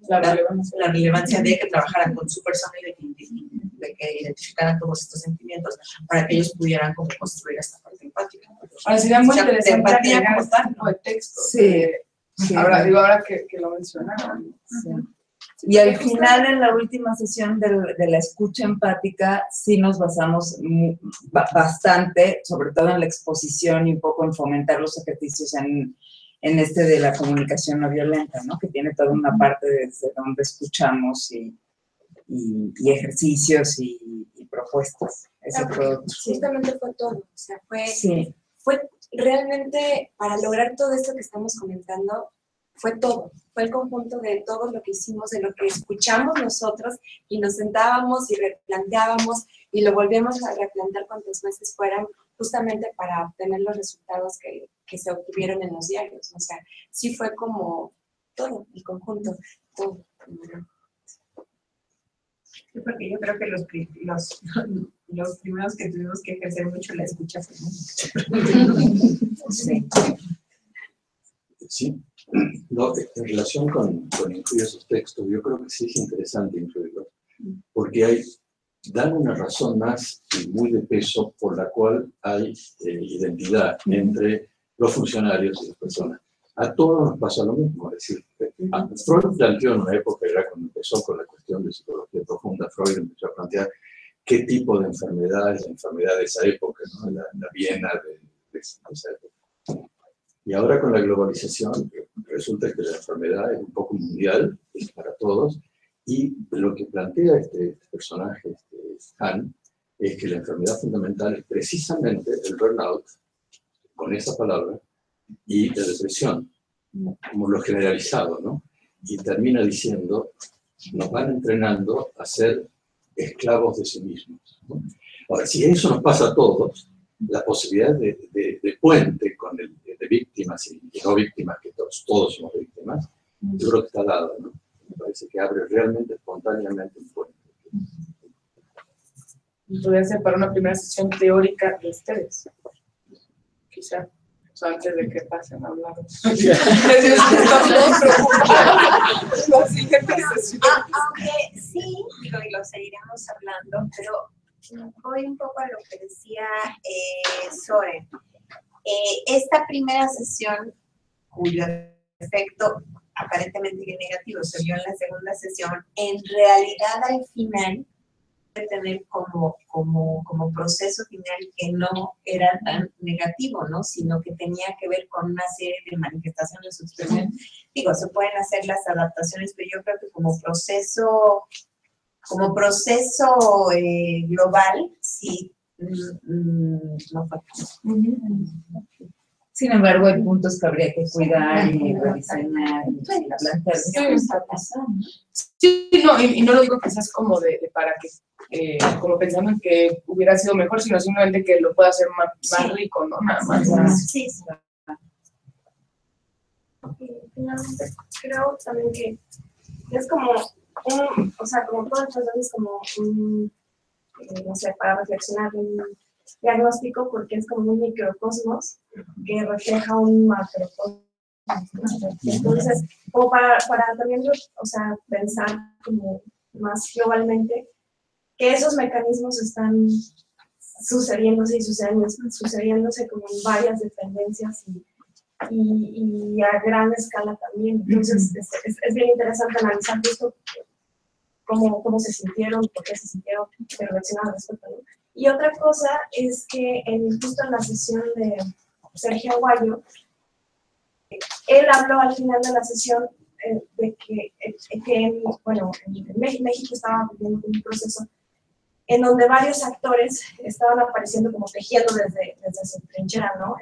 la relevancia de que trabajaran con su persona y de que identificaran todos estos sentimientos para que ellos pudieran como construir esta parte empática. Ahora sería muy interesante agregar este tipo de texto. Sí. Ahora que lo mencionaron. Sí. Y al final, en la última sesión de la escucha empática, sí nos basamos bastante, sobre todo en la exposición y un poco en fomentar los ejercicios en de la comunicación no violenta, ¿no? Que tiene toda una parte desde donde escuchamos y ejercicios y propuestas. Justamente fue todo, o sea, fue realmente, para lograr todo esto que estamos comentando, fue todo, fue el conjunto de todo lo que hicimos, de lo que escuchamos nosotros y nos sentábamos y replanteábamos y lo volvíamos a replantear cuantos meses fueran, justamente para obtener los resultados que se obtuvieron en los diarios. O sea, sí fue como todo, el conjunto, todo. Sí, porque yo creo que los primeros que tuvimos que ejercer mucho la escucha fue Sí. Sí, no, en relación con incluir esos textos, yo creo que sí es interesante incluirlos, porque dan una razón más y muy de peso por la cual hay identidad entre los funcionarios y las personas. A todos nos pasa lo mismo, es decir, Freud planteó en una época, era cuando empezó con la cuestión de psicología profunda, Freud empezó a plantear qué tipo de enfermedad es la enfermedad de esa época, ¿no? La Viena de esa época. Y ahora con la globalización resulta que la enfermedad es un poco mundial, es para todos, y lo que plantea este personaje, Han, es que la enfermedad fundamental es precisamente el burnout, con esa palabra, y la depresión, como lo generalizado, ¿no? Y termina diciendo, nos van entrenando a ser esclavos de sí mismos, ¿no? Ahora, si eso nos pasa a todos, la posibilidad de puente con de víctimas y no víctimas, que todos somos víctimas, yo creo que está dada, ¿no? Me parece que abre realmente, espontáneamente un puente. Podría ser para una primera sesión teórica de ustedes, quizá, o sea, antes de que pasen a hablar. Aunque sí, y lo seguiremos hablando, pero voy un poco a lo que decía Soren. Esta primera sesión, cuyo efecto aparentemente negativo se vio en la segunda sesión, en realidad al final de tener como proceso final que no era tan negativo, ¿no? Sino que tenía que ver con una serie de manifestaciones externas. Digo, se pueden hacer las adaptaciones, pero yo creo que como proceso global, sí, no fue. Sin embargo, hay puntos que habría que cuidar y rediseñar y plantear. ¿Qué está pasando? Sí, no, y no lo digo quizás como para que, como pensando en que hubiera sido mejor, sino simplemente que lo pueda hacer más rico, ¿no? Nada más. Sí. Y finalmente, creo también que es como como todo el proceso es como no sé, para reflexionar un diagnóstico, porque es como un microcosmos que refleja un macrocosmos. Entonces, como para también, pensar como más globalmente que esos mecanismos están sucediéndose como en varias dependencias y a gran escala también. Entonces, es bien interesante analizar justo cómo se sintieron, por qué se sintieron, reflexionar al respecto, ¿no? Y otra cosa es que justo en la sesión de Sergio Aguayo, él habló al final de la sesión de que en México estaba viviendo un proceso en donde varios actores estaban apareciendo como tejiendo desde su trinchera, ¿no?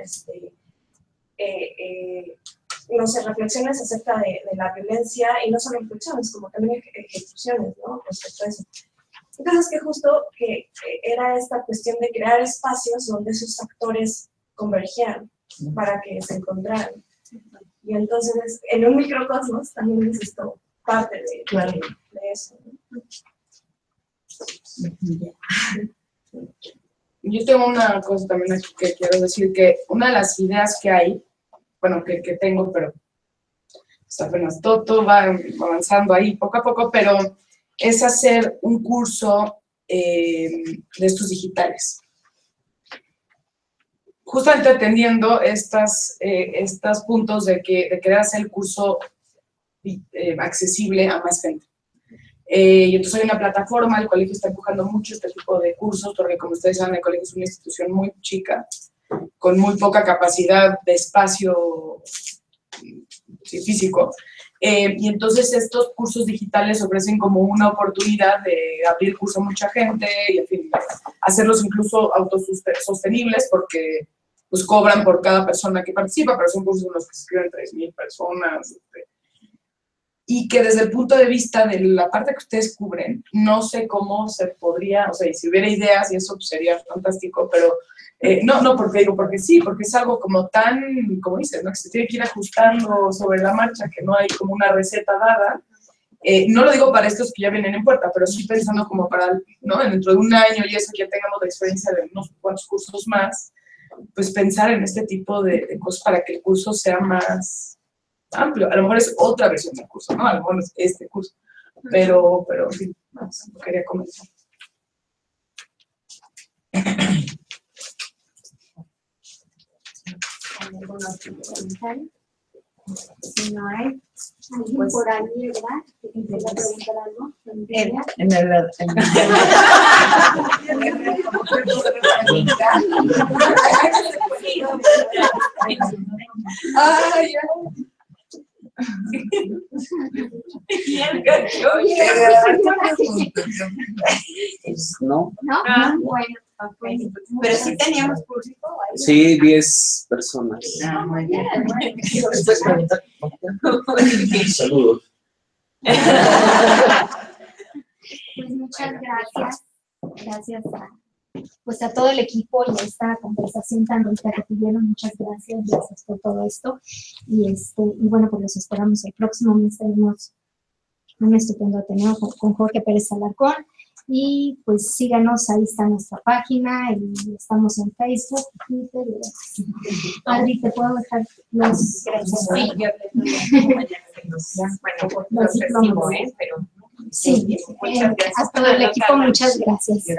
No sé, reflexiones acerca de la violencia, y no solo reflexiones, como también ejecuciones, ¿no? Respecto a eso. Entonces, que justo que era esta cuestión de crear espacios donde esos actores convergieran para que se encontraran. Y entonces, en un microcosmos también es esto parte de eso, ¿no? Yo tengo una cosa también aquí que quiero decir, que una de las ideas que hay, bueno, que tengo, pero está apenas todo va avanzando ahí poco a poco, pero es hacer un curso de estos digitales. Justamente atendiendo estos puntos de querer hacer el curso accesible a más gente. Y entonces hay una plataforma, el colegio está empujando mucho este tipo de cursos, porque como ustedes saben, el colegio es una institución muy chica, con muy poca capacidad de espacio físico. Y entonces estos cursos digitales ofrecen como una oportunidad de abrir el curso a mucha gente y, en fin, hacerlos incluso autosostenibles, porque pues cobran por cada persona que participa, pero son cursos en los que se inscriben 3,000 personas. y que desde el punto de vista de la parte que ustedes cubren, no sé cómo se podría, o sea, y si hubiera ideas y eso pues, sería fantástico, pero no, porque digo, porque sí, porque es algo como tan, como dices, ¿no? Que se tiene que ir ajustando sobre la marcha, que no hay como una receta dada. No lo digo para estos que ya vienen en puerta, pero sí pensando como para, ¿no? Dentro de un año y eso que ya tengamos la experiencia de unos cuantos cursos más, pues pensar en este tipo de cosas para que el curso sea más amplio. A lo mejor es otra versión del curso, ¿no? A lo mejor es este curso, pero sí, más lo quería comentar. ¿Algún otro comentario? Si no hay, alguien por ahí, ¿verdad? ¿Que quisiera preguntar algo? No. ¿No? Bueno. Pero sí teníamos público ahí. Sí, 10 personas. Muy bien. ¿Puedes preguntar? Saludos. Pues muchas gracias. Gracias a todo el equipo y a esta conversación tan rica que tuvieron. Muchas gracias. Gracias por todo esto. Y bueno, pues los esperamos el próximo mes. Tenemos un estupendo Ateneo con Jorge Pérez Alarcón. Y pues síganos, ahí está nuestra página, y estamos en Facebook, Twitter y demás. Adri, ¿te puedo dejar los... Gracias. Sí, yo los diplomas? Pero sí, muchas gracias. A todo el equipo, muchas gracias. Sí.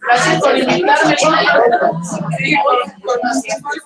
Gracias por invitarme. Sí, por conocernos.